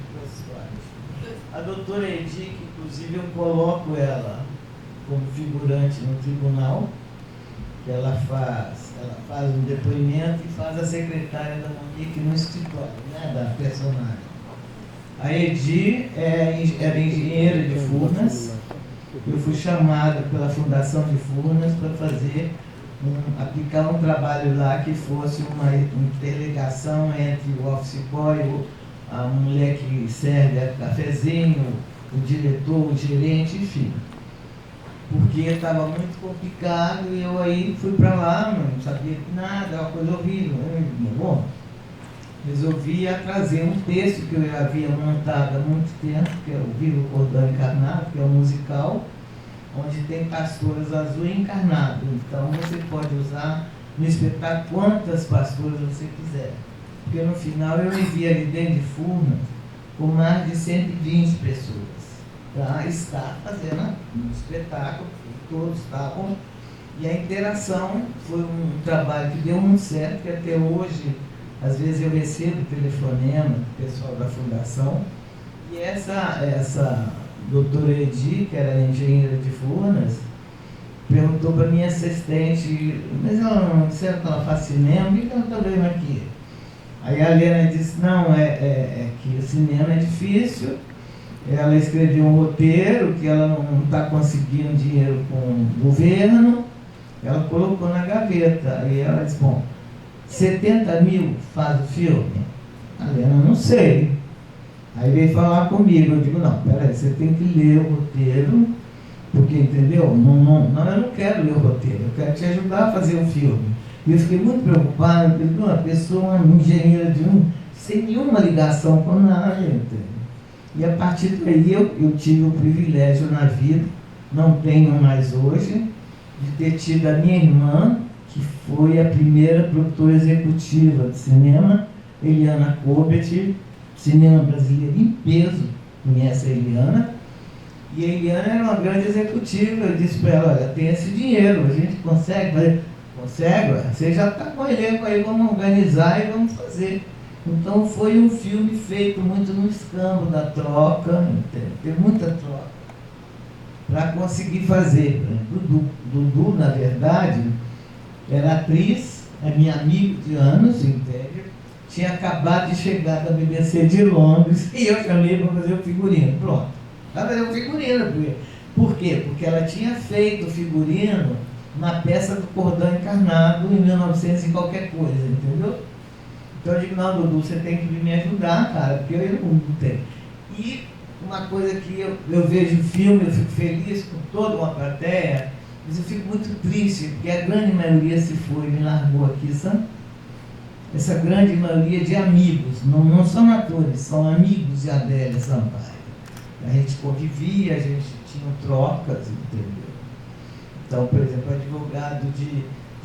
a doutora Edi, que inclusive eu coloco ela como figurante no tribunal, que ela faz um depoimento e faz a secretária da Monique no escritório, né, da personagem. A Edi era engenheira de Furnas. Eu fui chamada pela Fundação de Furnas para aplicar um trabalho lá que fosse uma interligação entre o office boy, a mulher que serve cafezinho, o diretor, o gerente, enfim. Porque estava muito complicado e eu aí fui para lá, não sabia nada, uma coisa horrível. Bom, resolvi trazer um texto que eu havia montado há muito tempo, que é o Viva o Cordão Encarnado, que é um musical, onde tem pastoras azul encarnado. Então você pode usar no espetáculo quantas pastoras você quiser. Porque no final eu me vi ali dentro de Furnas com mais de 120 pessoas para estar fazendo um espetáculo, todos estavam. E a interação foi um trabalho que deu muito certo, que até hoje, às vezes eu recebo telefonema do pessoal da Fundação, e essa doutora Edi, que era engenheira de Furnas, perguntou para minha assistente, mas ela não disseram que ela faz cinema, o que ela está vendo aqui? Aí a Helena disse, não, que o cinema é difícil, ela escreveu um roteiro que ela não está conseguindo dinheiro com o governo, ela colocou na gaveta. Aí ela disse, bom, 70 mil faz o filme? A Helena, não sei. Aí veio falar comigo, eu digo, não, peraí, você tem que ler o roteiro, porque, entendeu? Não, eu não quero ler o roteiro, eu quero te ajudar a fazer o filme. E eu fiquei muito preocupado, porque uma pessoa, uma engenheira sem nenhuma ligação com nada, entendeu? E a partir daí eu tive o privilégio na vida, não tenho mais hoje, de ter tido a minha irmã, que foi a primeira produtora executiva de cinema, Eliana Kobet, cinema brasileiro em peso, conhece a Eliana. E a Eliana era uma grande executiva, eu disse para ela, olha, tem esse dinheiro, a gente consegue fazer. Consegue? Você já está com o elenco aí, vamos organizar e vamos fazer. Então foi um filme feito muito no escambo da troca, teve muita troca, para conseguir fazer. Dudu, na verdade, era atriz, é minha amiga de anos, entende? Tinha acabado de chegar da BBC de Londres e eu chamei para fazer o figurino. Pronto, para fazer o figurino. Por quê? Porque ela tinha feito o figurino na peça do Cordão Encarnado em 1900 e qualquer coisa, entendeu? Então eu digo, não, Dudu, você tem que me ajudar, cara, porque eu não tenho. E uma coisa que eu vejo filme, eu fico feliz com toda uma plateia, mas eu fico muito triste, porque a grande maioria se foi, me largou aqui, sabe? Essa grande maioria de amigos, não são atores, são amigos de Adélia Sampaio. A gente convivia, a gente tinha trocas, entendeu? Então, por exemplo, o advogado de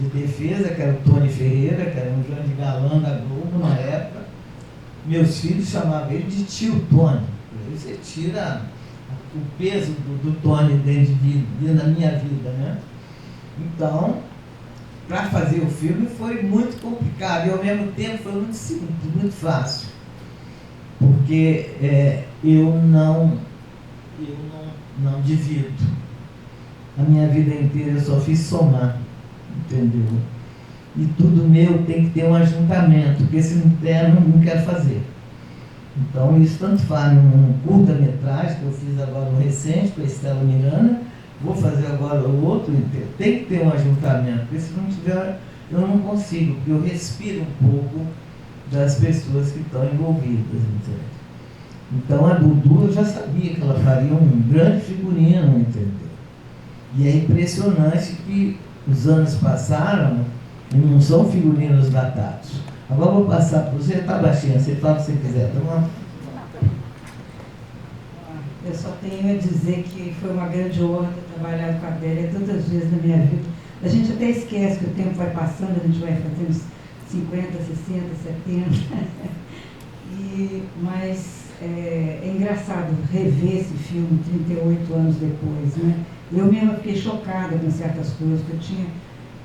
defesa, que era o Tony Ferreira, que era um grande galã da Globo na época, meus filhos chamavam ele de tio Tony. Aí você tira o peso do Tony dentro da minha vida, né? Então, para fazer o filme foi muito complicado e ao mesmo tempo foi muito simples, muito fácil. Porque eu não divido. A minha vida inteira eu só fiz somar, entendeu? e tudo meu tem que ter um ajuntamento, porque se não der, não quero fazer. Então, isso tanto faz num curta-metragem, que eu fiz agora um recente com a Estela Miranda, vou fazer agora o outro, tem que ter um ajuntamento, porque se não tiver, eu não consigo, porque eu respiro um pouco das pessoas que estão envolvidas, entendeu? Então, a Dudu, eu já sabia que ela faria um grande figurino, entendeu? E é impressionante que os anos passaram e não são figurinos datados. Agora eu vou passar para você, tá baixinha, você fala o que você quiser, tá bom? Eu só tenho a dizer que foi uma grande honra ter trabalhado com a Adélia tantas vezes na minha vida. A gente até esquece que o tempo vai passando, a gente vai fazendo 50, 60, 70. Mas é engraçado rever esse filme 38 anos depois, né? Eu mesma fiquei chocada com certas coisas, porque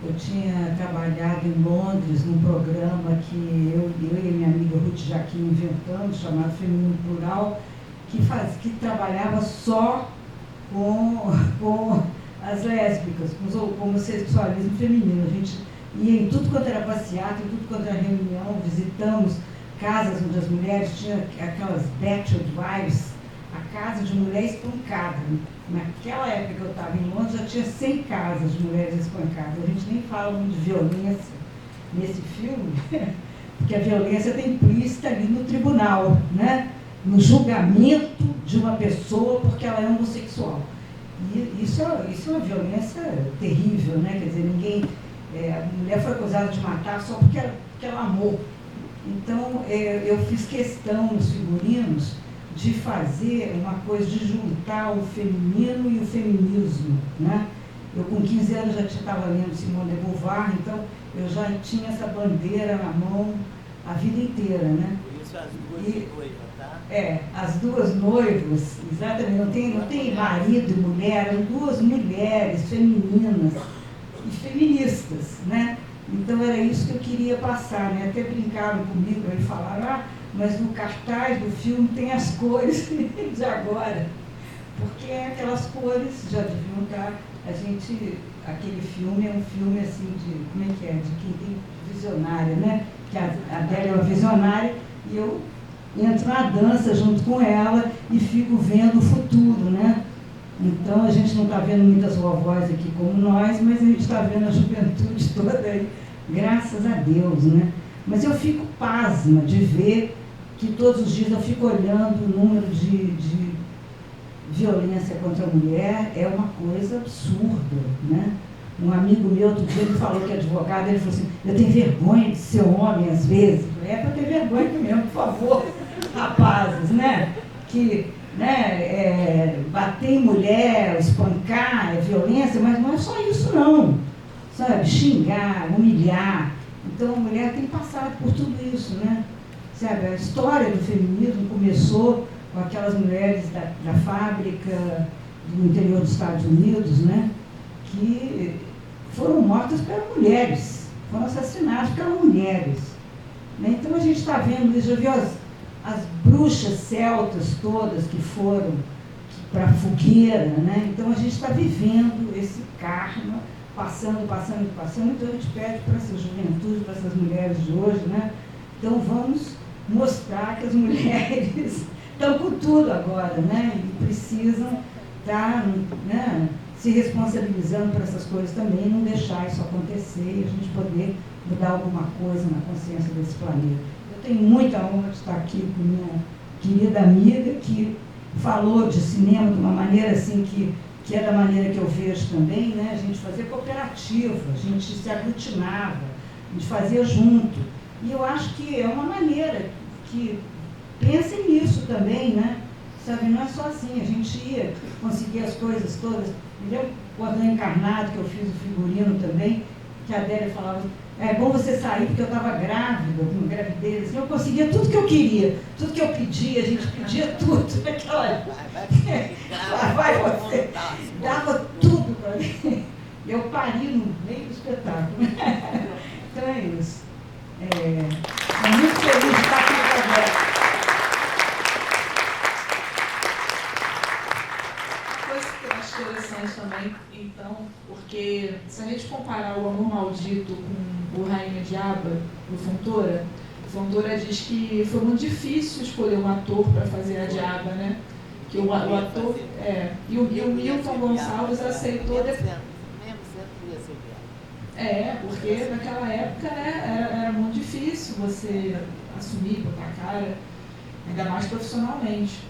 eu tinha trabalhado em Londres num programa que eu e a minha amiga Ruth Jaquim inventamos, chamado Feminino Plural, que trabalhava só com as lésbicas, com o homossexualismo feminino. A gente ia em tudo quanto era passeata, em tudo quanto era reunião, visitamos casas onde as mulheres tinham aquelas battered wives, a casa de mulher espancada. Naquela época que eu estava em Londres, já tinha 100 casas de mulheres espancadas. A gente nem fala muito de violência nesse filme, porque a violência está implícita ali no tribunal, né? No julgamento de uma pessoa porque ela é homossexual. E isso é uma violência terrível, né? Quer dizer, a mulher foi acusada de matar só porque ela amou. Então, eu fiz questão nos figurinos de fazer uma coisa, de juntar o feminino e o feminismo, né? Eu com 15 anos já estava lendo Simone de Beauvoir, então eu já tinha essa bandeira na mão a vida inteira, né? Por isso as duas noivas, tá? As duas noivas, exatamente, não tem marido e mulher, eram duas mulheres femininas e feministas, né? Então era isso que eu queria passar, né? Até brincaram comigo e falaram, mas no cartaz do filme tem as cores de agora, porque aquelas cores já deviam estar, aquele filme é um filme assim de quem tem visionária, né? Que a Adélia é uma visionária e eu entro na dança junto com ela e fico vendo o futuro, né? Então a gente não está vendo muitas vovós aqui como nós, mas a gente está vendo a juventude toda aí, graças a Deus, né? Mas eu fico pasma de ver que todos os dias eu fico olhando o número de violência contra a mulher, é uma coisa absurda, né? Um amigo meu, outro dia, ele falou que é advogado, ele falou assim, eu tenho vergonha de ser homem às vezes. Eu falei, para ter vergonha mesmo, por favor, rapazes, né? Que, né, bater em mulher, espancar, é violência, mas não é só isso não, sabe? Xingar, humilhar. Então a mulher tem passado por tudo isso, né? Sabe, a história do feminismo começou com aquelas mulheres da fábrica do interior dos Estados Unidos, né? Que foram mortas pelas mulheres, foram assassinadas pelas mulheres. Né? Então a gente está vendo isso, já viu as bruxas celtas todas que foram para a fogueira, né? Então a gente está vivendo esse karma, passando. Então a gente pede para essa juventude, para essas mulheres de hoje, né? Então vamos mostrar que as mulheres estão com tudo agora, né? E precisam estar, né, se responsabilizando por essas coisas também, não deixar isso acontecer e a gente poder mudar alguma coisa na consciência desse planeta. Eu tenho muita honra de estar aqui com minha querida amiga que falou de cinema de uma maneira assim que é da maneira que eu vejo também, né? A gente fazia cooperativa, a gente se aglutinava, a gente fazia junto. E eu acho que é uma maneira que pensem nisso também, né? Sabe, não é só assim, a gente ia conseguir as coisas todas. Me lembro quando encarnado, que eu fiz o figurino também, que a Adélia falava, é bom você sair porque eu estava grávida, com gravidez, assim, eu conseguia tudo que eu queria, tudo que eu pedia, a gente pedia tudo naquela. Vai você, dava tudo para mim. Eu pari no meio do espetáculo. Então é isso. Estou muito feliz de estar aqui com a Adélia. que eu acho interessante também, então, porque se a gente comparar o Amor Maldito com o Rainha Diaba, do Fontoura, Fontoura diz que foi muito difícil escolher um ator para fazer a Diaba, né? Que o ator... e o Milton Gonçalves aceitou... porque naquela época, né, era muito difícil você assumir, botar a cara, ainda mais profissionalmente.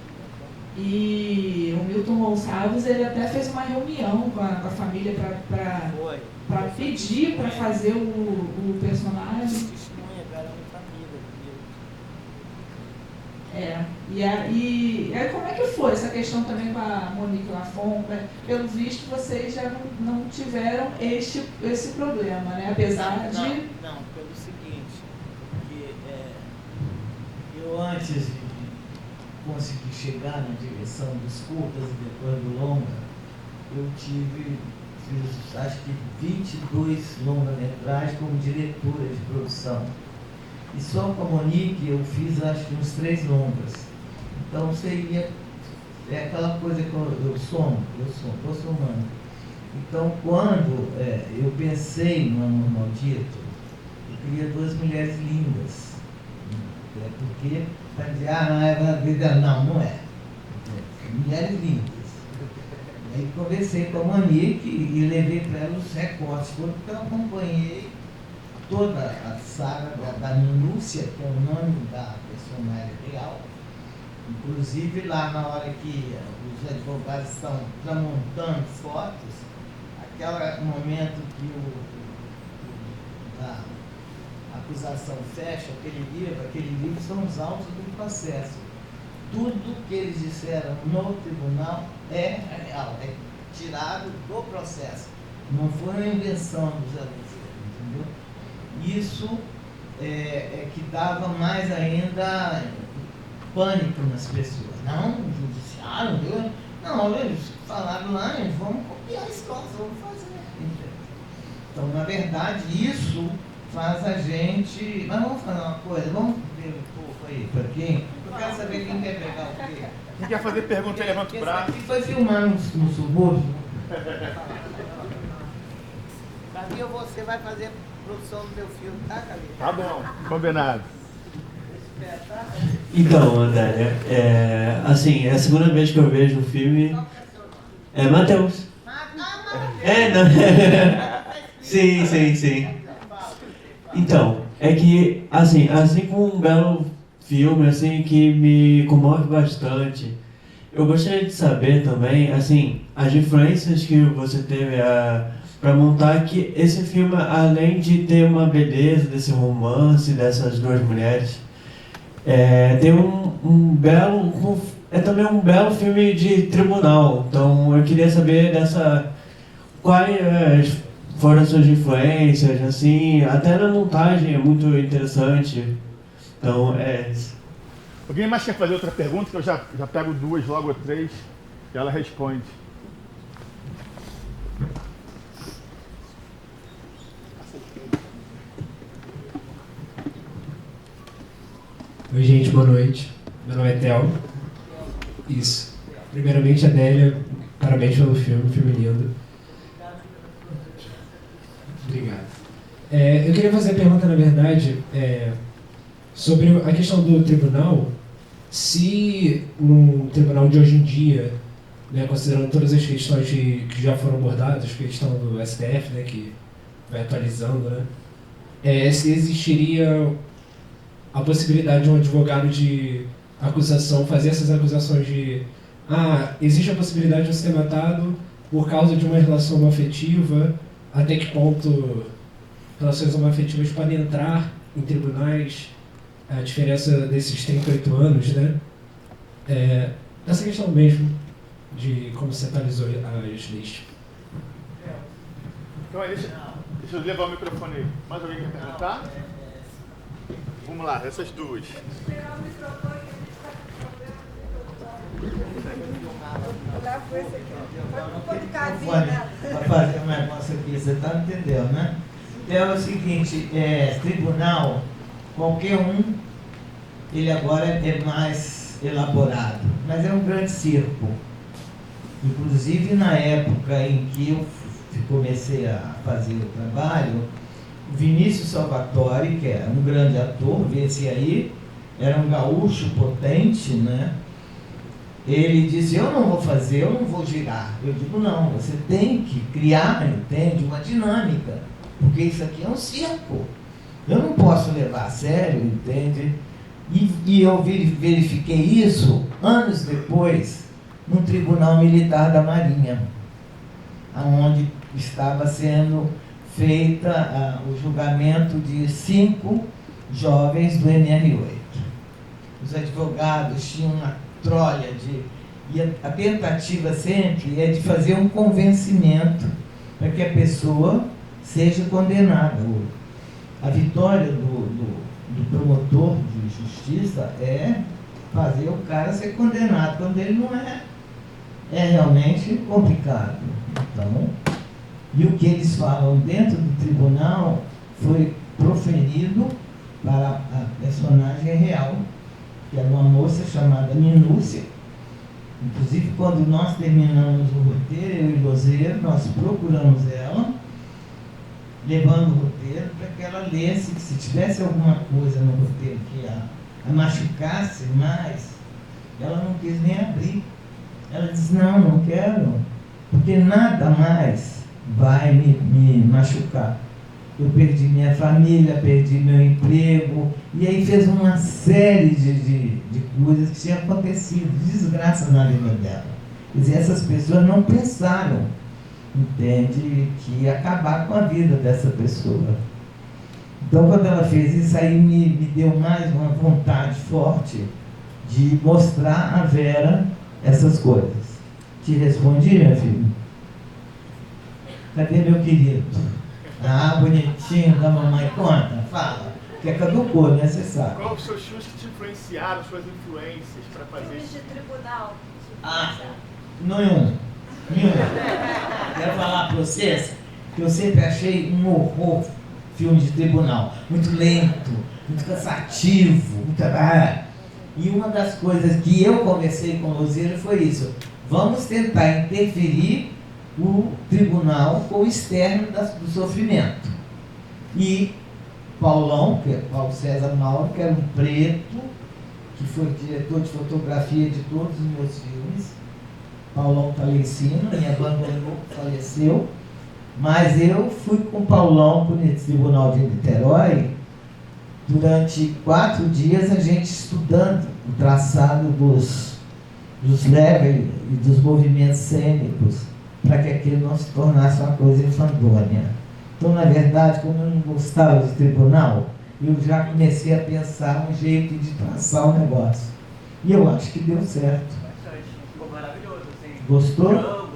E o Milton Gonçalves, ele até fez uma reunião com a família para pedir para fazer o personagem. E aí como é que foi essa questão também com a Monique Lafon? Pelo visto, vocês já não tiveram esse problema, né? Apesar de... Não, pelo seguinte, que eu antes de conseguir chegar na direção dos curtas e depois do longa, eu fiz acho que 22 longa-metragens como diretora de produção. E só com a Monique eu fiz acho que uns 3 longas. Então seria aquela coisa que eu estou somando. Então quando eu pensei no Amor Maldito, eu queria 2 mulheres lindas. Porque para dizer, não é. Mulheres lindas. Aí conversei com a Monique e levei para ela os recortes, porque eu acompanhei toda a saga da Minúcia, que é o nome da personagem real. Inclusive lá na hora que os advogados estão montando fotos, aquele momento que a acusação fecha aquele livro são os autos do processo. Tudo que eles disseram no tribunal é real, é tirado do processo. Não foi uma invenção dos alunos, entendeu? Isso é que dava mais ainda pânico nas pessoas. Não, o judiciário, não, eles falaram lá, vamos copiar isso, vamos fazer. Então, na verdade, isso faz a gente... Mas vamos fazer uma coisa, vamos ver um pouco aí para quem... Eu quero saber quem quer pegar o quê. Quem quer fazer pergunta, levanta o braço. Quem foi filmar no subúrbio? Gabi, você vai fazer produção do meu filme, tá, Gabi? Tá bom, combinado. Então, Andréia, assim, é a segunda vez que eu vejo o filme. É Matheus. Sim. Então, é que, assim como um belo filme, assim, que me comove bastante, eu gostaria de saber também, assim, as diferenças que você teve para montar que esse filme, além de ter uma beleza desse romance, dessas 2 mulheres, tem também um belo filme de tribunal. Então eu queria saber quais foram as suas influências, assim, até na montagem é muito interessante. Então isso. Alguém mais quer fazer outra pergunta? Que eu já pego 2, logo 3, e ela responde. Oi, gente, boa noite. Meu nome é Theo. Isso. Primeiramente, Adélia, parabéns pelo filme lindo. Obrigado. Eu queria fazer a pergunta, na verdade, sobre a questão do tribunal. Se no tribunal de hoje em dia, né, considerando todas as questões que já foram abordadas, a questão do STF, né, que vai atualizando, né, se existiria a possibilidade de um advogado de acusação fazer essas acusações de existe a possibilidade de você ter matado por causa de uma relação homoafetiva, até que ponto relações homoafetivas podem entrar em tribunais, a diferença desses 38 anos, né? Essa questão mesmo de como se atualizou as leis. Então, deixa eu levar o microfone aí. Mais alguém quer perguntar? Vamos lá, essas 2. Para fazer um negócio aqui, você está entendendo, né? Então é o seguinte, tribunal, qualquer um, ele agora é mais elaborado, mas é um grande circo. Inclusive, na época em que eu comecei a fazer o trabalho, o Vinícius Salvatore, que era um grande ator, esse aí, era um gaúcho potente, né? Ele disse, eu não vou fazer, eu não vou girar. Eu digo, não, você tem que criar, entende, uma dinâmica, porque isso aqui é um circo. Eu não posso levar a sério, entende? E eu verifiquei isso anos depois, no Tribunal Militar da Marinha, onde estava sendo feita o julgamento de 5 jovens do NR8. Os advogados tinham uma trolha e a tentativa sempre é de fazer um convencimento para que a pessoa seja condenada. A vitória do promotor de justiça é fazer o cara ser condenado, quando ele não é. É realmente complicado. Então, e o que eles falam dentro do tribunal foi proferido para a personagem real, que era uma moça chamada Minúcia. Inclusive, quando nós terminamos o roteiro, eu e Lozeiro, nós procuramos ela, levando o roteiro para que ela lesse, que se tivesse alguma coisa no roteiro que a machucasse mais, ela não quis nem abrir. Ela disse, não quero, porque nada mais vai me machucar. Eu perdi minha família, perdi meu emprego, e aí fez uma série de coisas que tinham acontecido, desgraça na vida dela. Quer dizer, essas pessoas não pensaram, entende, que ia acabar com a vida dessa pessoa. Então, quando ela fez isso, aí me deu mais uma vontade forte de mostrar a Vera essas coisas. Te respondi, minha filha? Cadê meu querido? Ah, bonitinho da mamãe, conta, fala. Que caducou, né? Você sabe. Qual os seus filmes que te influenciaram, suas influências para fazer Filmes isso? de tribunal. Nenhum. Quero falar para vocês que eu sempre achei um horror filme de tribunal. Muito lento, muito cansativo, muito... E uma das coisas que eu conversei com o Lozeiro foi isso. Vamos tentar interferir o tribunal com o externo do sofrimento. E Paulão, que é Paulo César Mauro, que era um preto, que foi diretor de fotografia de todos os meus filmes. Paulão Talecino, me abandonou, faleceu. Mas eu fui com o Paulão para o Tribunal de Niterói. Durante 4 dias, a gente estudando o traçado dos levels e dos movimentos cênicos, para que aquilo não se tornasse uma coisa infantônia. Então, na verdade, como eu não gostava de tribunal, eu já comecei a pensar um jeito de traçar o negócio. E eu acho que deu certo. Ficou maravilhoso, assim. Gostou?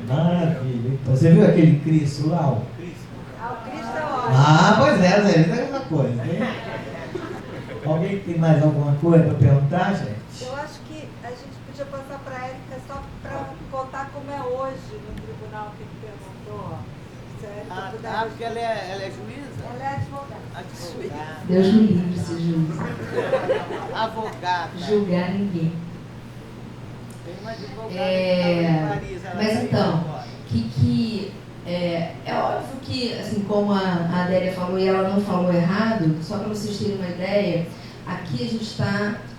Maravilha. Então, você viu aquele Cristo lá? O Cristo é ótimo. Ah, pois é, Zé, isso é uma coisa. Hein? Alguém tem mais alguma coisa para perguntar, gente? Eu acho que a gente podia passar para a Érica só para contar como é hoje no tribunal que ele perguntou. Se a Érica puder... porque ela é juíza? Ela é advogada. Advogada. Deus me livre, ser juiz. Advogada. Julgar ninguém. Tem uma advogada Mas então, é óbvio que, assim como a Adélia falou e ela não falou errado, só para vocês terem uma ideia, aqui a gente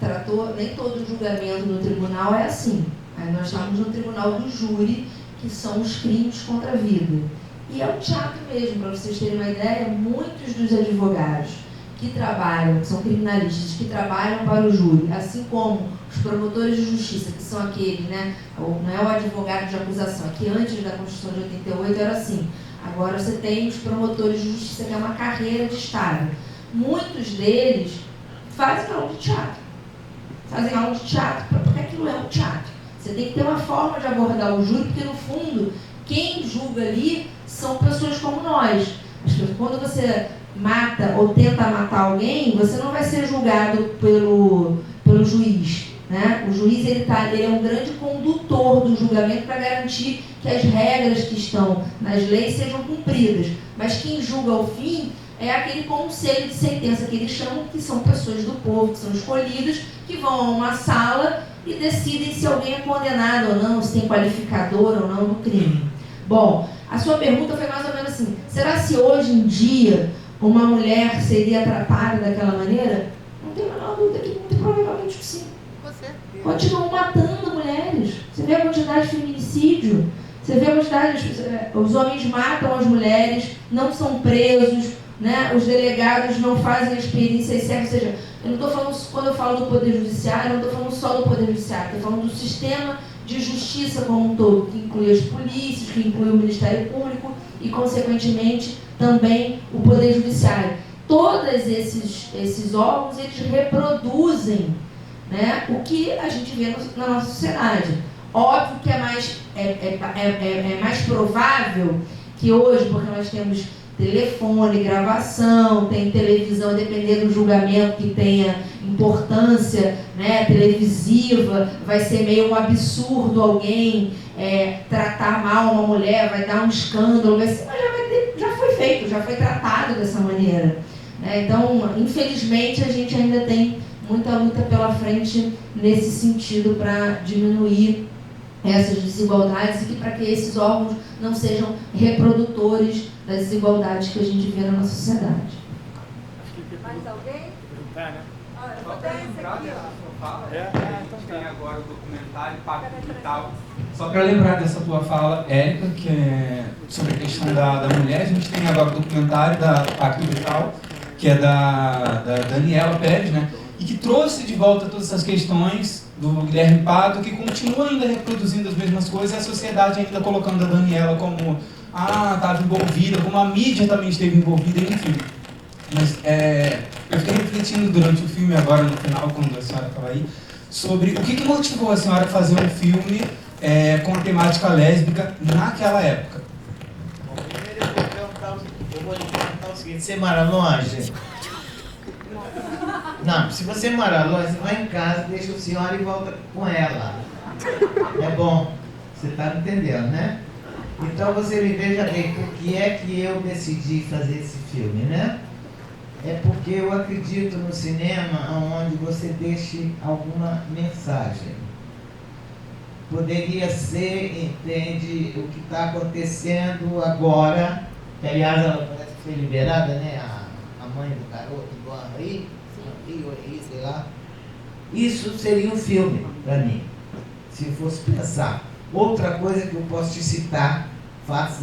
tratou, nem todo julgamento no tribunal é assim. Aí nós estamos no tribunal do júri, que são os crimes contra a vida. E é um teatro mesmo, para vocês terem uma ideia, muitos dos advogados que trabalham, que são criminalistas, que trabalham para o júri, assim como os promotores de justiça, que são aqueles, né, não é o advogado de acusação, que antes da Constituição de 88 era assim. Agora você tem os promotores de justiça, que é uma carreira de Estado. Muitos deles fazem aula de teatro. Fazem aula de teatro, porque aquilo é um teatro. Você tem que ter uma forma de abordar o júri, porque no fundo, quem julga ali são pessoas como nós. Quando você mata ou tenta matar alguém, você não vai ser julgado pelo juiz. Né? O juiz ele é um grande condutor do julgamento para garantir que as regras que estão nas leis sejam cumpridas. Mas quem julga ao fim é aquele conselho de sentença que eles chamam, que são pessoas do povo, que são escolhidas, que vão a uma sala e decidem se alguém é condenado ou não, se tem qualificador ou não do crime. Bom, a sua pergunta foi mais ou menos assim: será se hoje em dia uma mulher seria tratada daquela maneira? Não tem a menor dúvida que muito provavelmente sim. Continuam matando mulheres. Você vê a quantidade de feminicídio, você vê a quantidade os homens matam as mulheres, não são presos, né? Os delegados não fazem as perícias certas. Ou seja, eu não estou falando, quando eu falo do Poder Judiciário, eu não estou falando só do Poder Judiciário, estou falando do sistema de justiça como um todo, que inclui as polícias, que inclui o Ministério Público e, consequentemente, também o Poder Judiciário. Todos esses órgãos, eles reproduzem, né, o que a gente vê na nossa sociedade. Óbvio que é mais provável que hoje, porque nós temos telefone, gravação, tem televisão, dependendo do julgamento que tenha importância, né, televisiva, vai ser meio um absurdo alguém tratar mal uma mulher, vai dar um escândalo, mas já foi feito, já foi tratado dessa maneira. Né? Então, infelizmente, a gente ainda tem muita luta pela frente nesse sentido para diminuir essas desigualdades e para que esses órgãos não sejam reprodutores das desigualdades que a gente vê na nossa sociedade. Mais alguém? Só para lembrar dessa sua fala, a gente tem agora o documentário Pacto Vital. Só para lembrar dessa tua fala, Érica, que é sobre a questão da mulher, a gente tem agora o documentário da Pacto Vital, que é da Daniela Pérez, né? E que trouxe de volta todas essas questões do Guilherme Pato, que continua ainda reproduzindo as mesmas coisas, e a sociedade ainda colocando a Daniela como estava envolvida, como a mídia também esteve envolvida, enfim. Mas eu fiquei refletindo durante o filme, agora no final, quando a senhora estava aí, sobre o que motivou a senhora a fazer um filme com a temática lésbica naquela época. Bom, primeiro eu vou lhe perguntar o seguinte: você mora longe? Não, se você mora longe, você vai em casa, deixa a senhora e volta com ela. É bom, você está entendendo, né? Então você me veja bem, por que é que eu decidi fazer esse filme, né? É porque eu acredito no cinema onde você deixe alguma mensagem. Poderia ser, entende, o que está acontecendo agora, que aliás ela parece que foi liberada, né? A mãe do garoto do Henri, sei lá. Isso seria um filme para mim, se eu fosse pensar. Outra coisa que eu posso te citar, fatos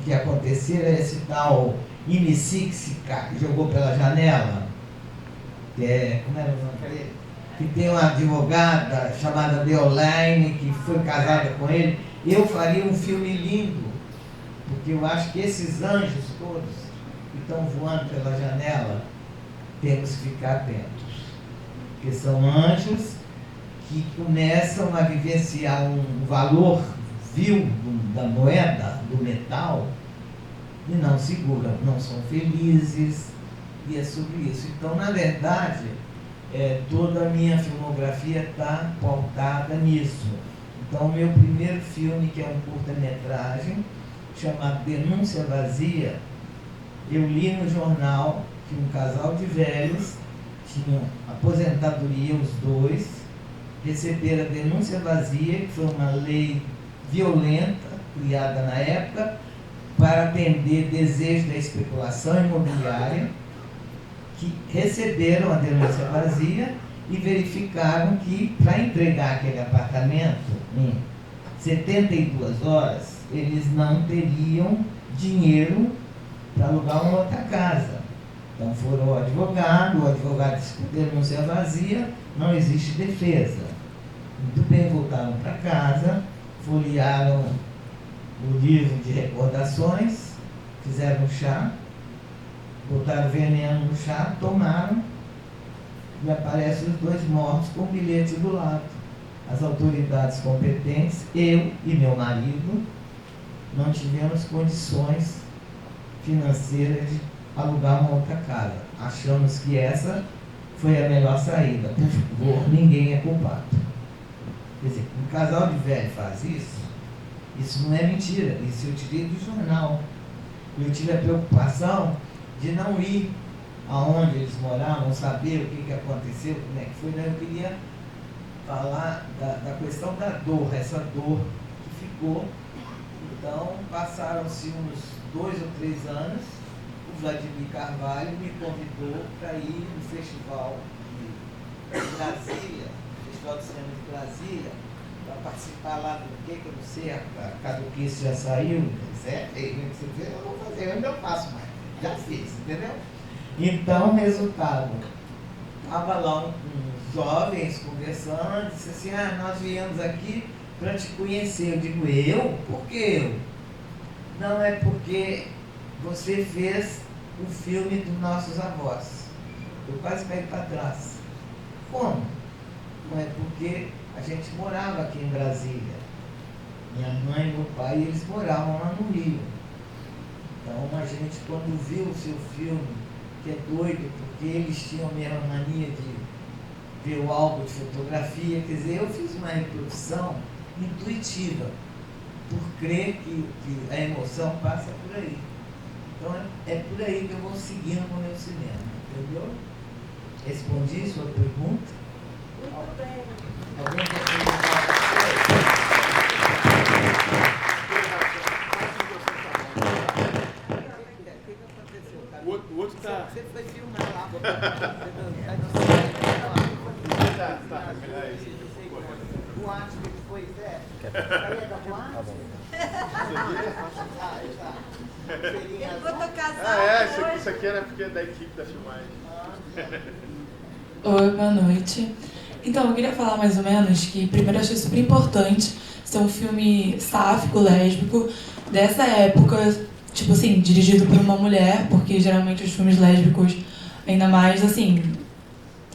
que aconteceram, é citar o Inici, que jogou pela janela, que como era o nome dele? Que tem uma advogada chamada Deoline, que foi casada com ele. Eu faria um filme lindo, porque eu acho que esses anjos todos que estão voando pela janela, temos que ficar atentos, porque são anjos que começam a vivenciar um valor vil da moeda, do metal, e não seguram, não são felizes, e é sobre isso. Então, na verdade, toda a minha filmografia está pautada nisso. Então, o meu primeiro filme, que é um curta-metragem, chamado Denúncia Vazia, eu li no jornal que um casal de velhos tinham aposentadoria, os dois, receberam a denúncia vazia, que foi uma lei violenta, criada na época, para atender desejo da especulação imobiliária, que receberam a denúncia vazia e verificaram que, para entregar aquele apartamento em 72 horas, eles não teriam dinheiro para alugar uma outra casa. Então foram o advogado disse que denúncia vazia, não existe defesa. Muito bem, voltaram para casa, folhearam o livro de recordações, fizeram chá, botaram veneno no chá, tomaram, e aparecem os dois mortos com um bilhete do lado. As autoridades competentes, eu e meu marido, não tivemos condições financeiras de alugar uma outra casa. Achamos que essa foi a melhor saída. Por favor, ninguém é culpado. Quer dizer, um casal de velho faz isso não é mentira, isso eu tirei do jornal. Eu tive a preocupação de não ir aonde eles moravam, saber o que aconteceu, como é que foi, né? Eu queria falar da questão da dor, essa dor que ficou. Então, passaram-se uns 2 ou 3 anos, o Vladimir Carvalho me convidou para ir no Festival de Brasília, Festival de Cinema de Brasília, para participar lá do que eu não sei, a caduquice já saiu, certo? Você vê, eu vou fazer, eu não faço mais, já fiz, entendeu? Então, resultado, estava lá uns jovens conversando, disse assim, nós viemos aqui para te conhecer. Eu digo, eu? Por que eu? Não, é porque você fez o filme dos nossos avós. Eu quase caí para trás. Como? Não é porque a gente morava aqui em Brasília. Minha mãe e meu pai, eles moravam lá no Rio. Então a gente, quando viu o seu filme, que é doido, porque eles tinham a mesma mania de ver o álbum de fotografia, quer dizer, eu fiz uma reprodução intuitiva, por crer que a emoção passa por aí. Então é por aí que eu vou seguindo com o meu cinema, entendeu? Respondi sua pergunta? Muito bem. Alguém quer perguntar para O outro tá... Você foi filmar lá. Boate que foi, Zé? Saía da boate? Ele botou casal. Isso aqui era porque é da equipe da filmagem. Oi, boa noite. Então, eu queria falar mais ou menos que, primeiro, eu achei super importante ser um filme sáfico, lésbico, dessa época, tipo assim, dirigido por uma mulher, porque geralmente os filmes lésbicos, ainda mais, assim,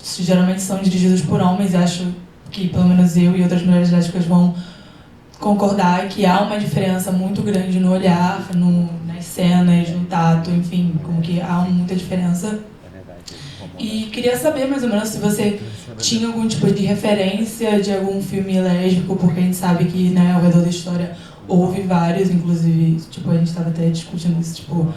geralmente são dirigidos por homens, e acho que, pelo menos eu e outras mulheres lésbicas vão concordar que há uma diferença muito grande no olhar, nas cenas, no tato, enfim, como que há muita diferença. E queria saber mais ou menos se você tinha algum tipo de referência de algum filme lésbico, porque a gente sabe que, né, ao redor da história houve vários, inclusive, tipo, a gente estava até discutindo isso, tipo,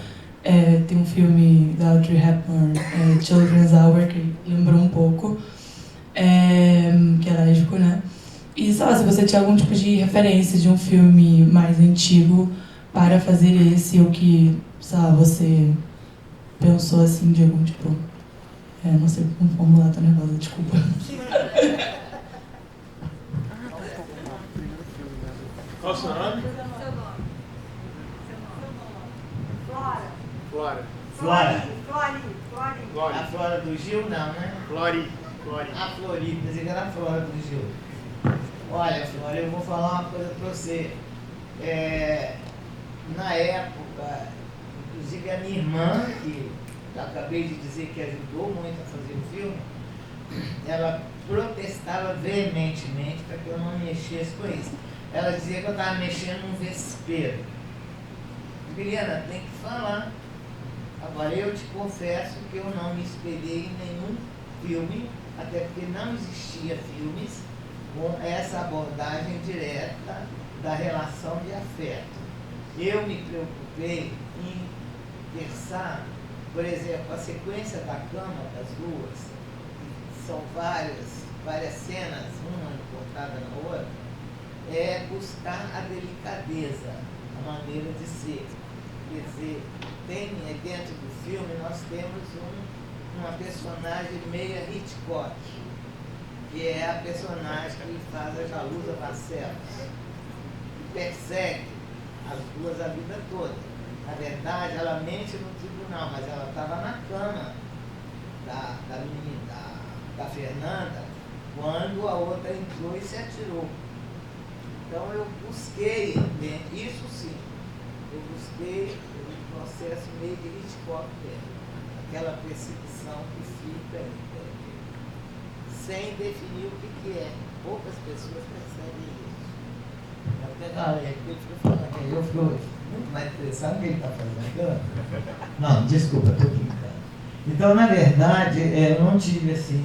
tem um filme da Audrey Hepburn, Children's Hour, que lembrou um pouco, que é lésbico, né? E sei lá, se você tinha algum tipo de referência de um filme mais antigo para fazer esse, ou que, sei lá, você pensou assim de algum tipo... não sei como formular, tô nervosa, desculpa. Qual o seu nome? Flora. Flora. Flori. A Flora do Gil, não, né? Flori. A Flori, pensei que era a Flora do Gil. Olha, Flora, eu vou falar uma coisa pra você. Na época, inclusive a minha irmã, que eu acabei de dizer que ajudou muito a fazer o filme, ela protestava veementemente para que eu não mexesse com isso. Ela dizia que eu estava mexendo num vespeiro. Juliana, tem que falar. Agora, eu te confesso que eu não me espelhei em nenhum filme, até porque não existia filmes com essa abordagem direta da relação de afeto. Eu me preocupei em pensar, por exemplo, a sequência da cama das duas, são várias cenas, uma cortada na outra, é buscar a delicadeza, a maneira de ser. Quer dizer, dentro do filme nós temos uma personagem meia Hitchcock, que é a personagem que faz a Jalusa Barcelos, que persegue as duas a vida toda. Na verdade, ela mente no tribunal, mas ela estava na cama da Fernanda quando a outra entrou e se atirou. Então eu busquei, isso sim, eu busquei um processo meio de Hitchcock dentro, aquela perseguição que fica sem definir o que é. Poucas pessoas percebem isso. Eu fico muito mais interessado no que ele está fazendo. Não, desculpa, estou brincando. Então, na verdade, eu não tive assim,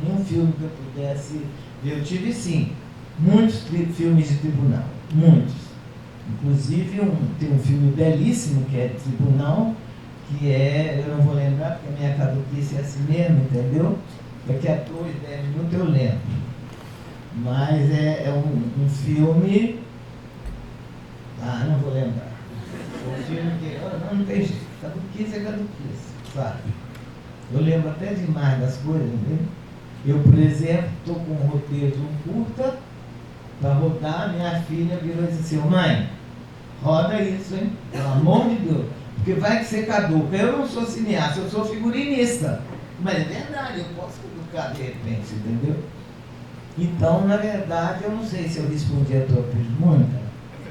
nenhum filme que eu pudesse ver. Eu tive sim muitos filmes de tribunal, muitos. Inclusive, tem um filme belíssimo que é Tribunal, que eu não vou lembrar porque a minha cabeça é assim mesmo, entendeu? Daqui a 2, 10 minutos eu lembro. Mas é um filme... não vou lembrar. Um filme que não tem jeito. Caduquice é caduquice, sabe? Eu lembro até demais das coisas, né? Eu, por exemplo, estou com um roteiro de um curta para rodar, minha filha virou e disse assim: mãe, roda isso, hein? Pelo amor de Deus. Porque vai que você caduca. Eu não sou cineasta, eu sou figurinista. Mas é verdade, eu posso caducar de repente, entendeu? Então, na verdade, eu não sei se eu respondi a tua pergunta,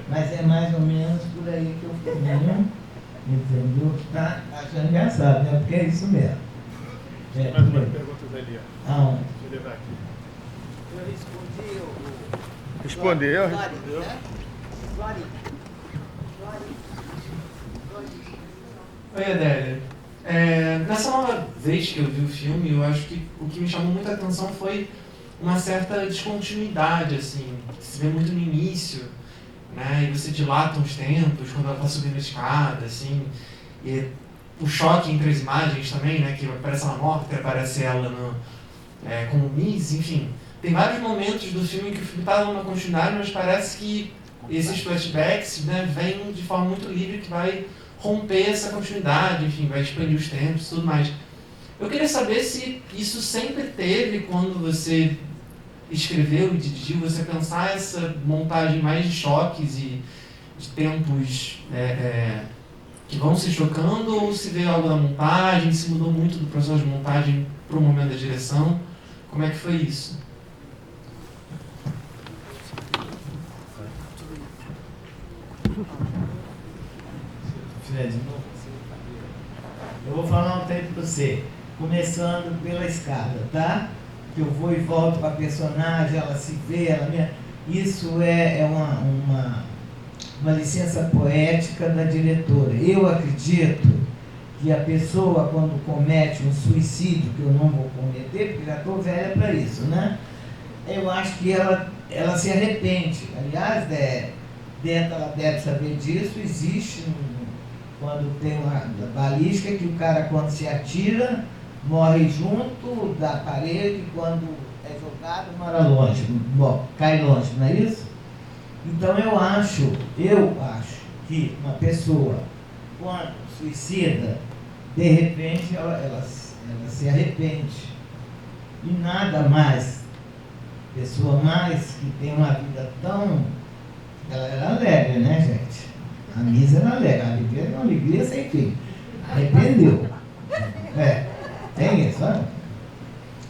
mas é mais ou menos por aí que eu caminho, entendeu? Tá achando engraçado, né? Porque é isso mesmo. Mais umas perguntas ali, ó. Aonde? Deixa eu levar aqui. Eu respondi o... Respondeu. Né? Oi, Adélia. Nessa nova vez que eu vi o filme, eu acho que o que me chamou muita atenção foi uma certa descontinuidade, assim, que se vê muito no início, né? E você dilata uns tempos quando ela está subindo a escada, assim, e o choque entre as imagens também, né? Que aparece ela morta, aparece ela como Miss, enfim. Tem vários momentos do filme que o filme está dando uma continuidade, mas parece que esses flashbacks, né, vêm de forma muito livre, que vai romper essa continuidade, enfim, vai expandir os tempos e tudo mais. Eu queria saber se isso sempre teve, quando você escreveu e dirigiu, você pensar essa montagem mais de choques e de tempos que vão se chocando, ou se veio algo da montagem, se mudou muito do processo de montagem para o momento da direção. Como é que foi isso? Fred, eu vou falar um tempo para você, começando pela escada, tá? Que eu vou e volto para a personagem, ela se vê, isso é uma licença poética da diretora. Eu acredito que a pessoa, quando comete um suicídio, que eu não vou cometer, porque já estou velha para isso, né? Eu acho que ela se arrepende. Aliás, dentro ela deve saber disso, existe quando tem uma balística que o cara, quando se atira, morre junto da parede, quando é jogado, mora longe, cai longe, não é isso? Então eu acho que uma pessoa, quando suicida, de repente ela se arrepende. E nada mais, pessoa mais que tem uma vida tão... Ela era alegre, né, gente? A Misa era alegre, a alegria era uma alegria sem fim. Arrependeu. Tem isso, sabe?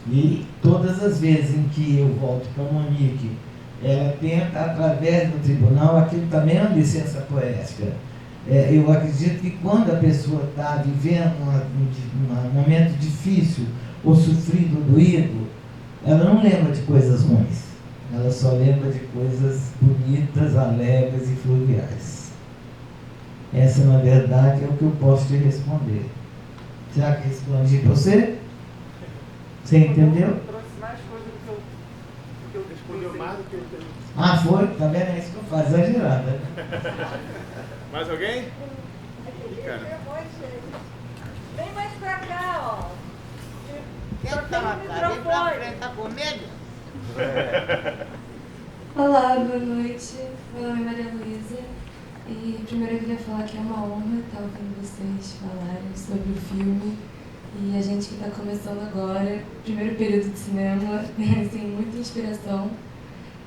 E todas as vezes em que eu volto para a Monique, ela tenta, através do tribunal, aquilo também é uma licença poética. Eu acredito que quando a pessoa está vivendo um momento difícil ou sofrido, doído, ela não lembra de coisas ruins. Ela só lembra de coisas bonitas, alegres e fluviais. Essa, na verdade, é o que eu posso te responder. Será que respondi para você? Você entendeu? Eu trouxe mais coisas do que eu respondeu mais do que ele perguntou. Ah, foi? Tá vendo? É isso que eu faço, exagerada. Mais alguém? Cara. Vem mais pra cá, ó. Quem tá lá, cara? Vem pra frente, tá com medo? Olá, boa noite. Meu nome é Maria Luísa e primeiro eu queria falar que é uma honra estar ouvindo vocês falarem sobre o filme. E a gente que está começando agora, primeiro período de cinema, assim, muita inspiração.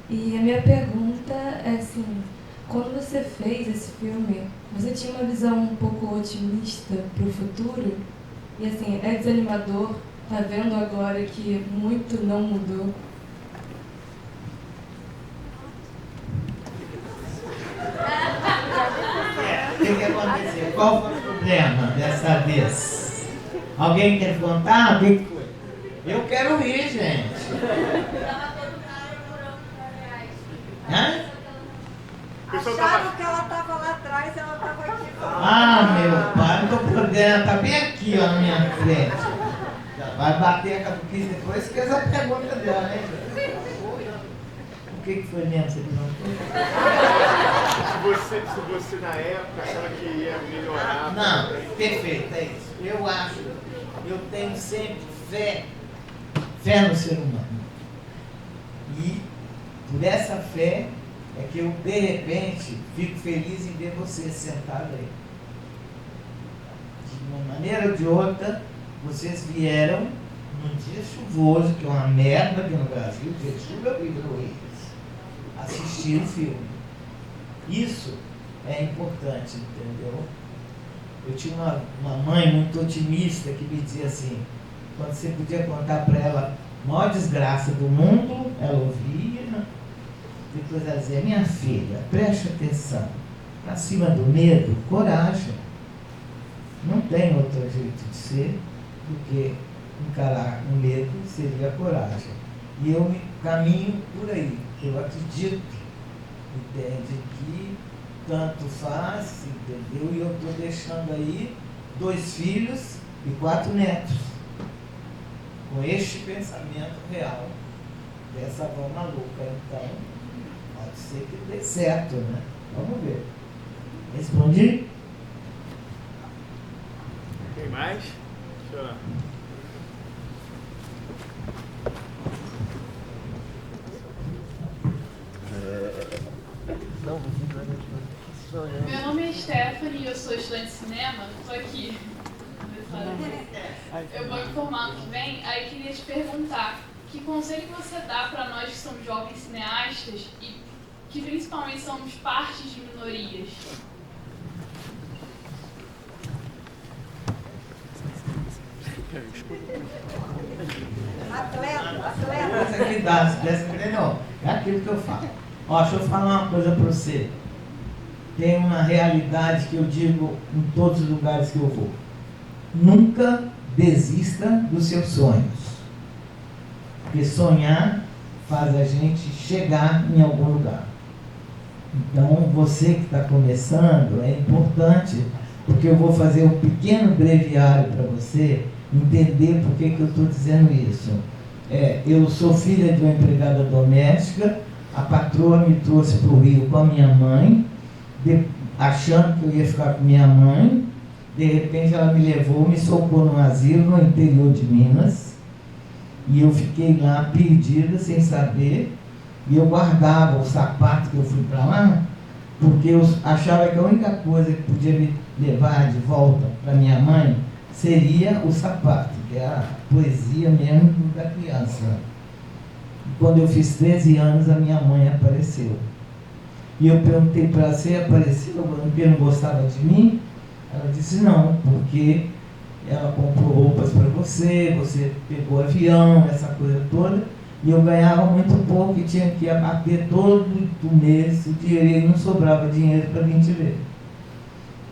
E a minha pergunta é assim, quando você fez esse filme, você tinha uma visão um pouco otimista para o futuro? E assim, é desanimador, tá vendo agora que muito não mudou? O que aconteceu? Qual foi o problema dessa vez? Alguém quer contar? O que foi? Eu quero ir, gente. Hã? Acharam que ela estava lá atrás, ela estava aqui. Ah, meu pai, não estou podendo, ela está bem aqui, ó, na minha frente. Vai bater a caduquice depois, que essa pergunta dela, né? O que foi mesmo? Você Se você na época achava que ia melhorar... Não, perfeito, é isso. Eu tenho sempre fé no ser humano. E Por essa fé é que eu, de repente, fico feliz em ver você sentado aí. De uma maneira ou de outra, vocês vieram num dia chuvoso, que é uma merda aqui no Brasil, dia de chuva eu vivo no Rio, assistir o filme. Isso é importante, entendeu? Eu tinha uma mãe muito otimista que me dizia assim, quando você podia contar para ela a maior desgraça do mundo, ela ouvia, depois ela dizia, minha filha, preste atenção, acima do medo, coragem. Não tem outro jeito de ser do que encarar o medo, seria a coragem. E eu caminho por aí. Eu acredito, entende, que tanto faz, entendeu? E eu estou deixando aí 2 filhos e 4 netos, com este pensamento real, dessa avó maluca. Então, pode ser que dê certo, né? Vamos ver. Respondi? Tem mais? Deixa eu... Meu nome é Stephanie, eu sou estudante de cinema, estou aqui. Eu vou me formar ano que vem, aí queria te perguntar, que conselho você dá para nós que somos jovens cineastas e que principalmente somos partes de minorias? Atleta. Isso aqui dá, se desse querer, não. É aquilo que eu falo. Ó, deixa eu falar uma coisa para você. Tem uma realidade que eu digo em todos os lugares que eu vou. Nunca desista dos seus sonhos. Porque sonhar faz a gente chegar em algum lugar. Então, você que está começando, é importante, porque eu vou fazer um pequeno breviário para você entender por que eu estou dizendo isso. Eu sou filha de uma empregada doméstica, a patroa me trouxe para o Rio com a minha mãe, achando que eu ia ficar com minha mãe. De repente ela me levou, me socou num asilo no interior de Minas, e eu fiquei lá perdida, sem saber, e eu guardava o sapato que eu fui para lá, porque eu achava que a única coisa que podia me levar de volta para minha mãe seria o sapato, que é a poesia mesmo da criança. E quando eu fiz 13 anos, a minha mãe apareceu. E eu perguntei para ela, você apareceu porque não gostava de mim? Ela disse, não, porque ela comprou roupas para você, você pegou avião, essa coisa toda, e eu ganhava muito pouco e tinha que abater todo o mês o dinheiro, e não sobrava dinheiro para vir te ver.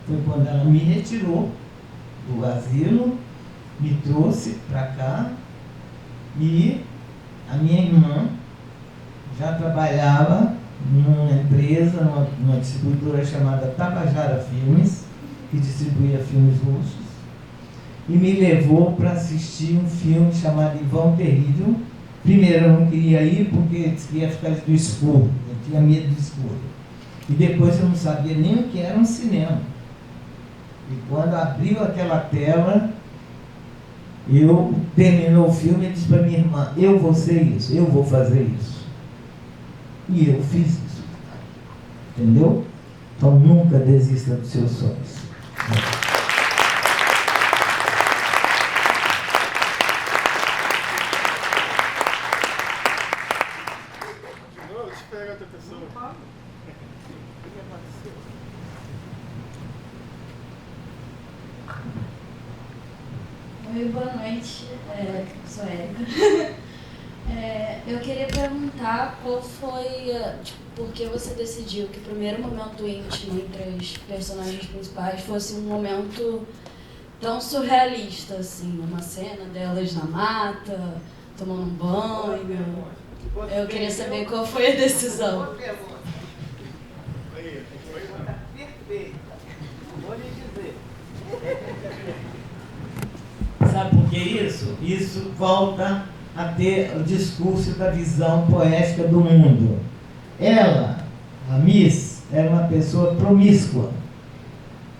Foi quando ela me retirou do asilo, me trouxe para cá, e a minha irmã já trabalhava numa empresa, numa distribuidora chamada Tabajara Filmes, que distribuía filmes russos, e me levou para assistir um filme chamado Ivão Terrível. Primeiro eu não queria ir porque disse que ia ficar no escuro, eu tinha medo do escuro. E depois eu não sabia nem o que era um cinema. E quando abriu aquela tela, eu terminou o filme e disse para minha irmã, eu vou ser isso, eu vou fazer isso. E eu fiz isso. Entendeu? Então nunca desista dos seus sonhos. Deixa eu pegar outra pessoa. Oi, boa noite. Sou Érica. Eu queria perguntar qual foi, por que você decidiu que o primeiro momento íntimo entre as personagens principais fosse um momento tão surrealista, assim, uma cena delas na mata, tomando um banho. Eu queria saber qual foi a decisão. Perfeito. Vou lhe dizer. Sabe por que isso? Isso volta a ter o discurso da visão poética do mundo. Ela, a Miss, era uma pessoa promíscua.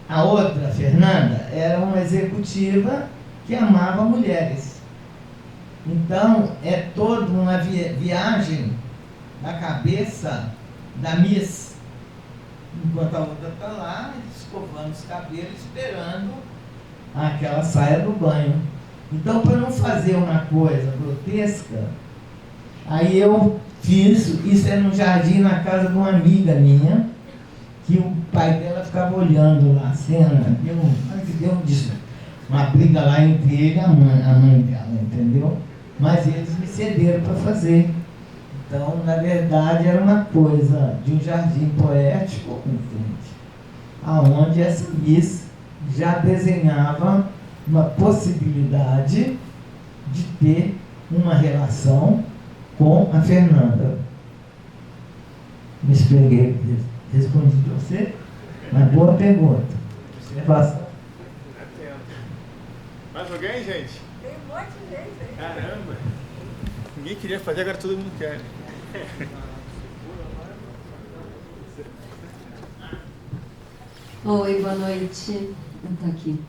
A outra, a Fernanda, era uma executiva que amava mulheres. Então, é toda uma viagem da cabeça da Miss. Enquanto a outra está lá, escovando os cabelos, esperando aquela saia do banho. Então, para não fazer uma coisa grotesca, aí eu fiz, isso é no jardim, na casa de uma amiga minha, que o pai dela ficava olhando lá a cena, deu uma briga lá entre ele e a mãe dela, entendeu? Mas eles me cederam para fazer. Então, na verdade, era uma coisa de um jardim poético, entende? Aonde essa Miss já desenhava uma possibilidade de ter uma relação com a Fernanda. Me expliquei, respondi para você? Uma boa pergunta. Observação. Mais alguém, gente? Tem um monte de gente aí. Caramba! Ninguém queria fazer, agora todo mundo quer. Oi, boa noite. Tá aqui.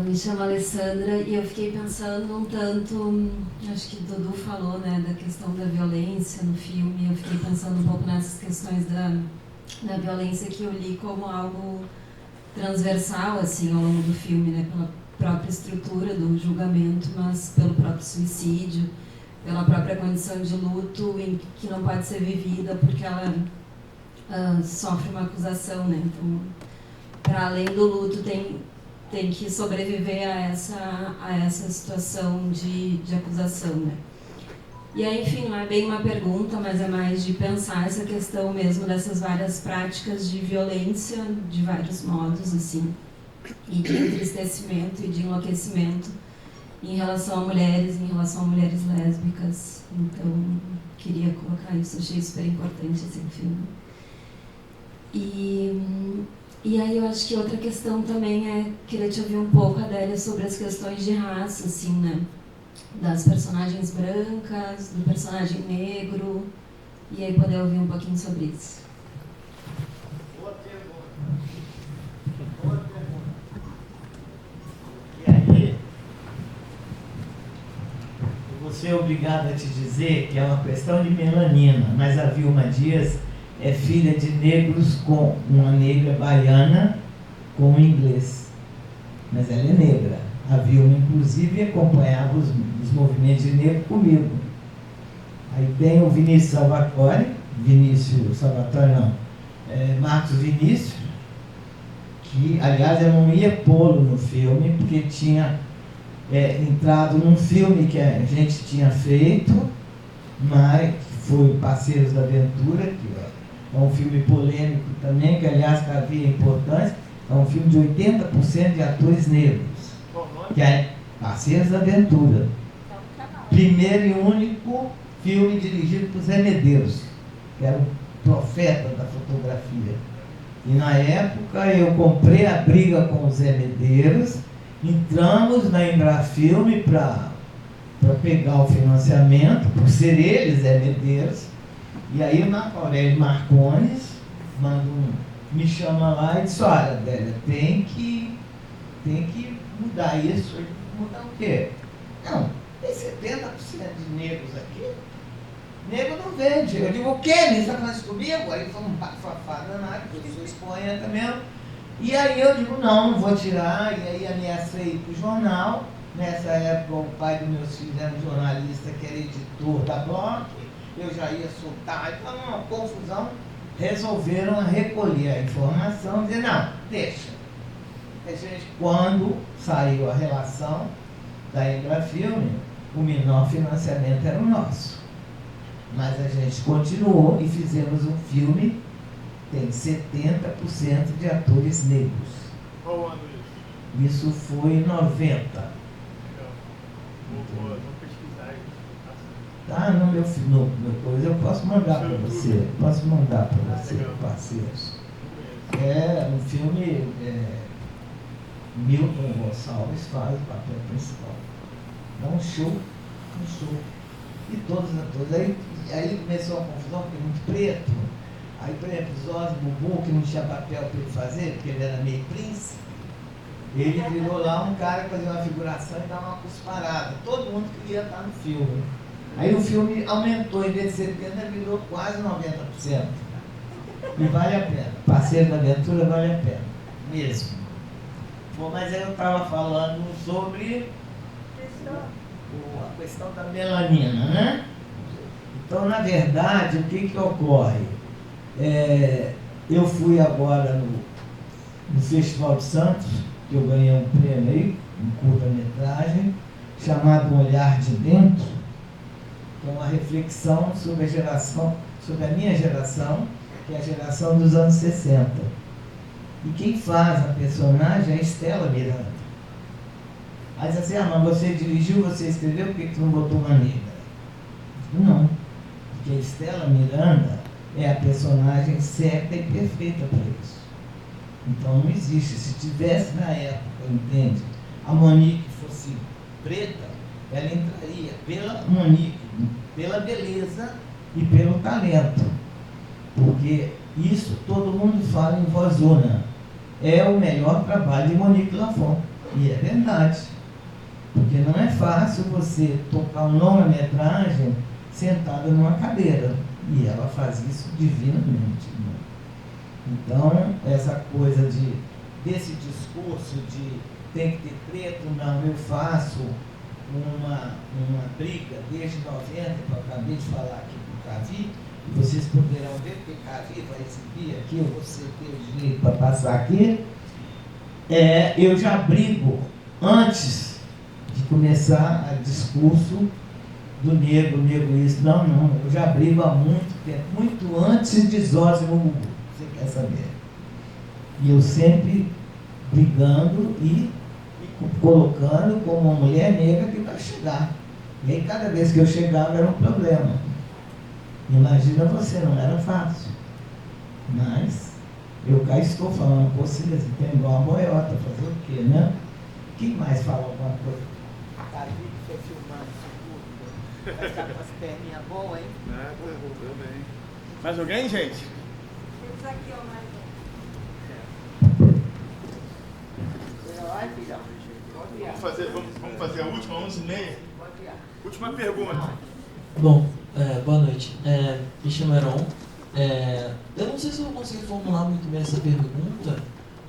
Me chamo Alessandra e eu fiquei pensando um tanto, acho que Dudu falou, né, da questão da violência no filme. Eu fiquei pensando um pouco nessas questões da violência que eu li como algo transversal, assim, ao longo do filme, né, pela própria estrutura do julgamento, mas pelo próprio suicídio, pela própria condição de luto que não pode ser vivida porque ela sofre uma acusação, né? Então, para além do luto, tem que sobreviver a essa situação de acusação, né? E aí, enfim, não é bem uma pergunta, mas é mais de pensar essa questão mesmo dessas várias práticas de violência, de vários modos, assim, e de entristecimento e de enlouquecimento em relação a mulheres lésbicas. Então, queria colocar isso, achei super importante esse filme. E aí eu acho que outra questão também é, queria te ouvir um pouco, Adélia, sobre as questões de raça, assim, né? Das personagens brancas, do personagem negro, e aí poder ouvir um pouquinho sobre isso. Boa pergunta. Boa pergunta. E aí, eu vou ser obrigado a te dizer que é uma questão de melanina, mas a Vilma Dias é filha de negros, com uma negra baiana com inglês, mas ela é negra. A Vilma, inclusive, acompanhava os movimentos de negro comigo. Aí tem o Marcos Vinícius, que, aliás, eu não ia pô-lo no filme, porque tinha entrado num filme que a gente tinha feito, mas foi Parceiros da Aventura, que é um filme polêmico também, que, aliás, havia importância. É um filme de 80% de atores negros, que é Parceiros da Aventura. Primeiro e único filme dirigido por Zé Medeiros, que era o profeta da fotografia. E na época eu comprei a briga com o Zé Medeiros, entramos na Embrafilme para pegar o financiamento, por ser ele, Zé Medeiros. E aí o Marco Aurélio Marcones me chama lá e disse: olha, Adélia, tem que mudar isso. Eu digo: mudar o quê? Não, tem 70% de negros aqui. Negro não vende. Eu digo: o quê? Você está falando isso comigo? Aí foi um bafafá danado, porque eu sou espanha mesmo. E aí eu digo: não vou tirar. E aí ameacei ir para o jornal. Nessa época o pai dos meus filhos era um jornalista que era editor da Block. Eu já ia soltar. Então, uma confusão. Resolveram recolher a informação e dizer: não, deixa. Quando saiu a relação da Embrafilme, o menor financiamento era o nosso. Mas a gente continuou e fizemos um filme que tem 70% de atores negros. Qual ano isso? Isso foi em 90. Vou pesquisar aí. Tá, no meu coisa eu posso mandar para você. Posso mandar para você, parceiros. É um filme. Milton Gonçalves faz o papel principal. Dá um show. E todos os atores. Aí começou a confusão, porque muito preto. Aí, por exemplo, Zózimo Bubu, que não tinha papel para ele fazer, porque ele era meio príncipe, ele virou lá um cara que fazia uma figuração e dava uma cusparada. Todo mundo queria estar no filme. Aí o filme aumentou, em vez de 70%, virou quase 90%. E vale a pena. Parceiro da Aventura vale a pena, mesmo. Bom, mas eu estava falando sobre a questão da melanina, né? Então, na verdade, o que ocorre? Eu fui agora no Festival de Santos, que eu ganhei um prêmio aí, um curta-metragem, chamado Um Olhar de Dentro, que é uma reflexão sobre sobre a minha geração, que é a geração dos anos 60. E quem faz a personagem é a Estela Miranda. Aí diz assim, mas você dirigiu, você escreveu, por que tu não botou uma negra? Não, porque a Estela Miranda é a personagem certa e perfeita para isso. Então não existe. Se tivesse na época, entende, a Monique fosse preta, ela entraria pela Monique, pela beleza e pelo talento. Porque isso todo mundo fala em voz una. É o melhor trabalho de Monique Lafon. E é verdade. Porque não é fácil você tocar uma longa-metragem sentada numa cadeira. E ela faz isso divinamente. Né? Então, essa coisa desse discurso de tem que ter preto, não, eu faço uma briga desde 90, que eu acabei de falar aqui com o Cavi, e vocês poderão ver, porque o Cavi vai exibir aqui, eu vou ter o direito para passar aqui. Eu já brigo antes de começar o discurso do negro isso. Não, eu já brigo há muito tempo, muito antes de Zózimo Gugu, você quer saber. E eu sempre brigando e colocando como uma mulher negra que vai chegar. E aí cada vez que eu chegava era um problema. Imagina você, não era fácil. Mas eu cá estou falando com vocês, tem igual uma boiota, fazer o quê, né? Quem mais fala alguma coisa? Davi que foi filmando isso tudo. Vai ficar com as perninhas boas, hein? Nada, tudo bem. Mais alguém, gente? Esse aqui, ó, mais Vai, filhão. Vamos fazer a última, 11h30? Última pergunta. Bom, boa noite. Me chamo Heron. Eu não sei se eu vou conseguir formular muito bem essa pergunta,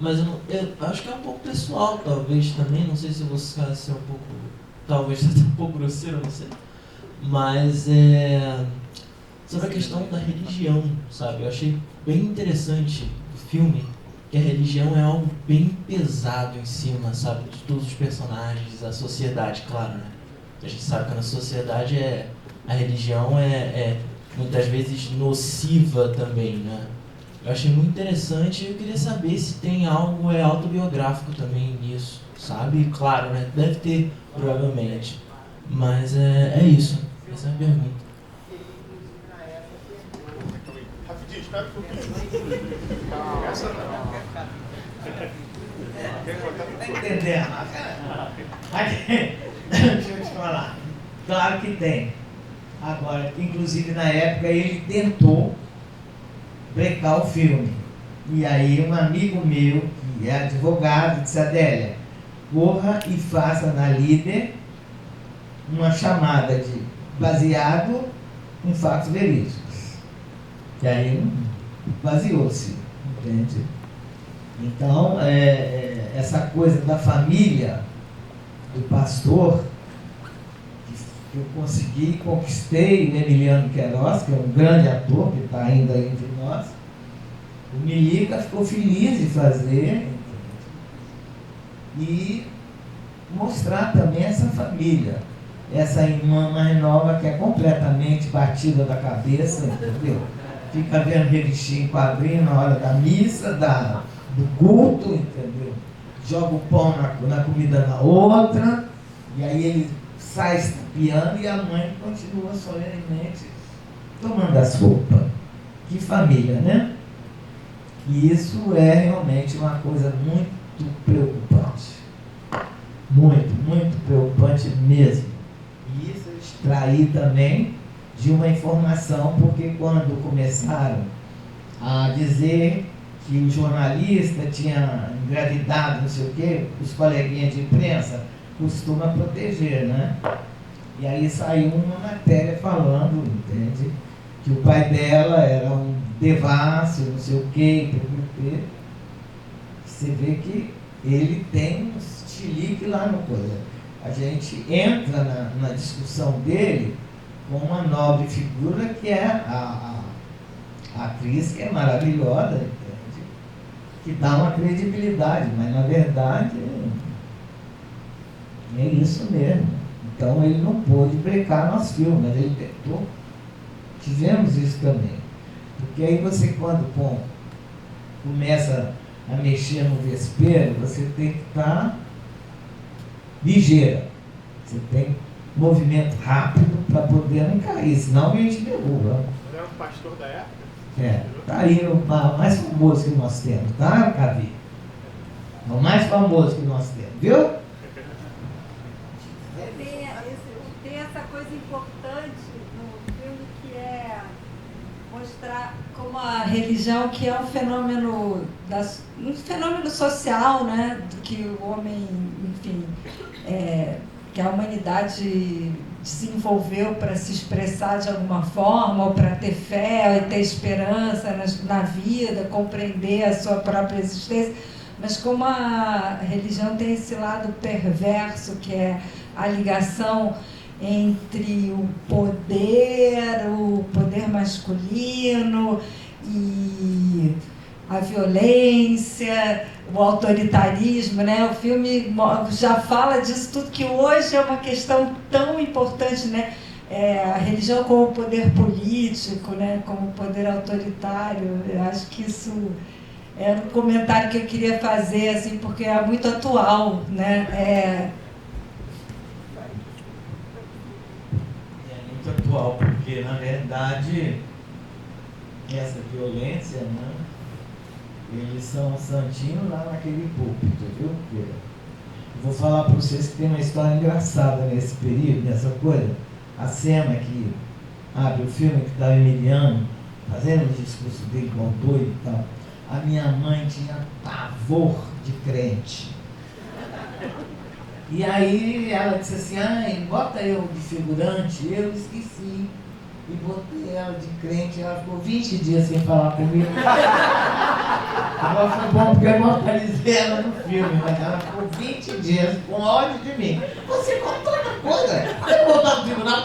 mas eu acho que é um pouco pessoal, talvez, também. Não sei se eu vou ser um pouco... Talvez até um pouco grosseiro, não sei. Mas sobre a questão da religião, sabe? Eu achei bem interessante o filme, que a religião é algo bem pesado em cima, sabe? De todos os personagens, a sociedade, claro, né? A gente sabe que na sociedade a religião é muitas vezes nociva também, né? Eu achei muito interessante e eu queria saber se tem algo autobiográfico também nisso, sabe? Claro, né? Deve ter, provavelmente. Mas é isso. Essa é a minha pergunta. Rapidinho, espera que eu essa não. Tá entendendo? Deixa eu te falar. Claro que tem. Agora, inclusive na época ele tentou brecar o filme. E aí um amigo meu, que é advogado, disse: Adélia, corra e faça na Líder uma chamada baseado em fatos verídicos. E aí baseou-se, entende? Então, essa coisa da família do pastor, que eu conquistei o Emiliano Queiroz, que é um grande ator, que está ainda entre nós. O Milica ficou feliz de fazer e mostrar também essa família, essa irmã mais nova que é completamente batida da cabeça, entendeu? Fica vendo revistinha em quadrinho na hora da missa, do culto, entendeu? Joga o pão na comida na outra, e aí ele sai estapeando e a mãe continua solenemente tomando a sopa. Que família, né? E isso é realmente uma coisa muito preocupante. Muito, muito preocupante mesmo. E isso eu extraí também de uma informação, porque quando começaram a dizer que o jornalista tinha engravidado, não sei o quê, os coleguinhas de imprensa costumam proteger, né? E aí saiu uma matéria falando, entende? Que o pai dela era um devasso, não sei o quê, você vê que ele tem um estilique lá no coisa. A gente entra na discussão dele com uma nobre figura que é a atriz, que é maravilhosa, entende? Que dá uma credibilidade, mas na verdade é isso mesmo. Então ele não pôde brecar nosso filme, mas ele tentou. Tivemos isso também. Porque aí você, quando começa a mexer no vespeiro, você tem que estar ligeira. Você tem movimento rápido para poder não cair, senão a gente derruba. Você é um pastor da época? Tá aí o mais famoso que nós temos, tá, Cavi? É o mais famoso que nós temos, viu? Tem essa coisa importante no filme que é mostrar como a religião, que é um fenômeno social, né, do que o homem, enfim, que a humanidade desenvolveu para se expressar de alguma forma, ou para ter fé, ou ter esperança na vida, compreender a sua própria existência, mas como a religião tem esse lado perverso, que é a ligação entre o poder masculino e a violência, o autoritarismo, né? O filme já fala disso tudo, que hoje é uma questão tão importante, né? A religião como poder político, né? Como poder autoritário. Eu acho que isso era um comentário que eu queria fazer, assim, porque é muito atual, né? É muito atual, porque na verdade essa violência, né? Eles são santinhos lá naquele púlpito, viu? Eu vou falar para vocês que tem uma história engraçada nesse período, nessa coisa. A cena que abre o filme, que está o Emiliano fazendo o discurso dele com doido e tal. A minha mãe tinha pavor de crente. E aí ela disse assim, bota eu de figurante, eu esqueci. E botei ela de crente, ela ficou 20 dias sem falar comigo. Agora foi bom porque eu imortalizei ela no filme, mas ela ficou 20 dias com ódio de mim. Você contou uma coisa? Você botou no tribunal?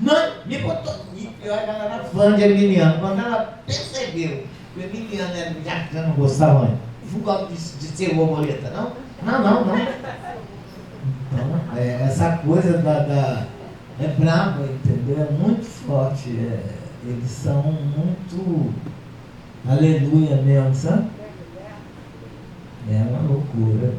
Não, me botou. E pior, ela era fã de Emiliano. Quando ela percebeu que o Emiliano já não gostava, não gosta de ser borboleta, não? Não. Então, essa coisa é brava, entendeu? É muito forte. Eles são muito aleluia mesmo, sabe? É uma loucura.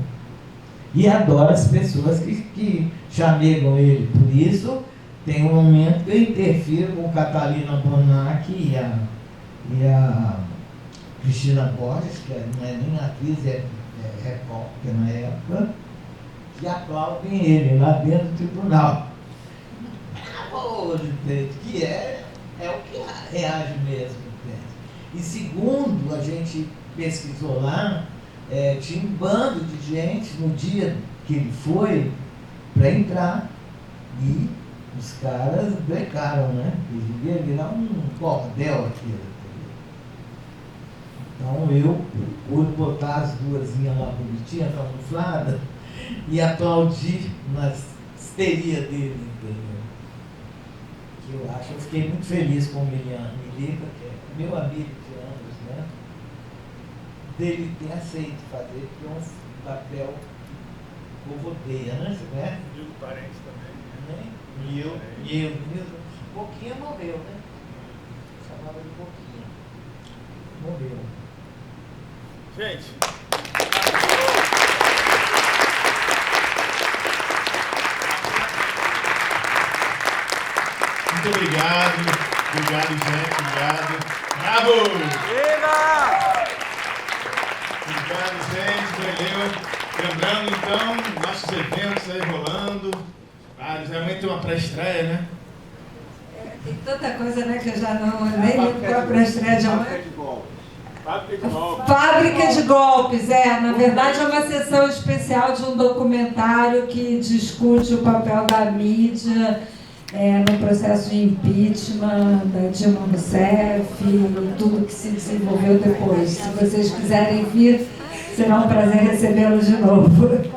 E adora as pessoas que chamegam ele. Por isso, tem um momento que eu interfiro com Catalina Bonac e a Cristina Borges, que não é nem atriz, é repórter na época, que aplaudem ele lá dentro do tribunal. Que é o que reage mesmo. E segundo a gente pesquisou lá, tinha um bando de gente no dia que ele foi para entrar e os caras brecaram, né? Devia virar um cordel aquilo. Então eu pude botar as duasinhas lá bonitinhas, camufladas, e aplaudir na histeria dele, entendeu? Eu fiquei muito feliz com o Milica, que é meu amigo de anos, né? Dele ter aceito fazer, porque é um papel que o povo odeia, né? Você conhece? E o parente também. Né? E eu, Boquinha morreu, né? Chamava de Boquinha. Morreu. Gente. Muito obrigado, gente, obrigado. Bravo! Viva! Obrigado, gente, valeu. Lembrando, então, nossos eventos aí rolando, vários, realmente tem uma pré-estreia, né? Tem tanta coisa, né, que eu já nem lembro qual é a pré-estreia de amanhã. Fábrica de Golpes, na verdade é uma sessão especial de um documentário que discute o papel da mídia no processo de impeachment da Dilma Rousseff e tudo que se desenvolveu depois. Se vocês quiserem vir, será um prazer recebê-los de novo.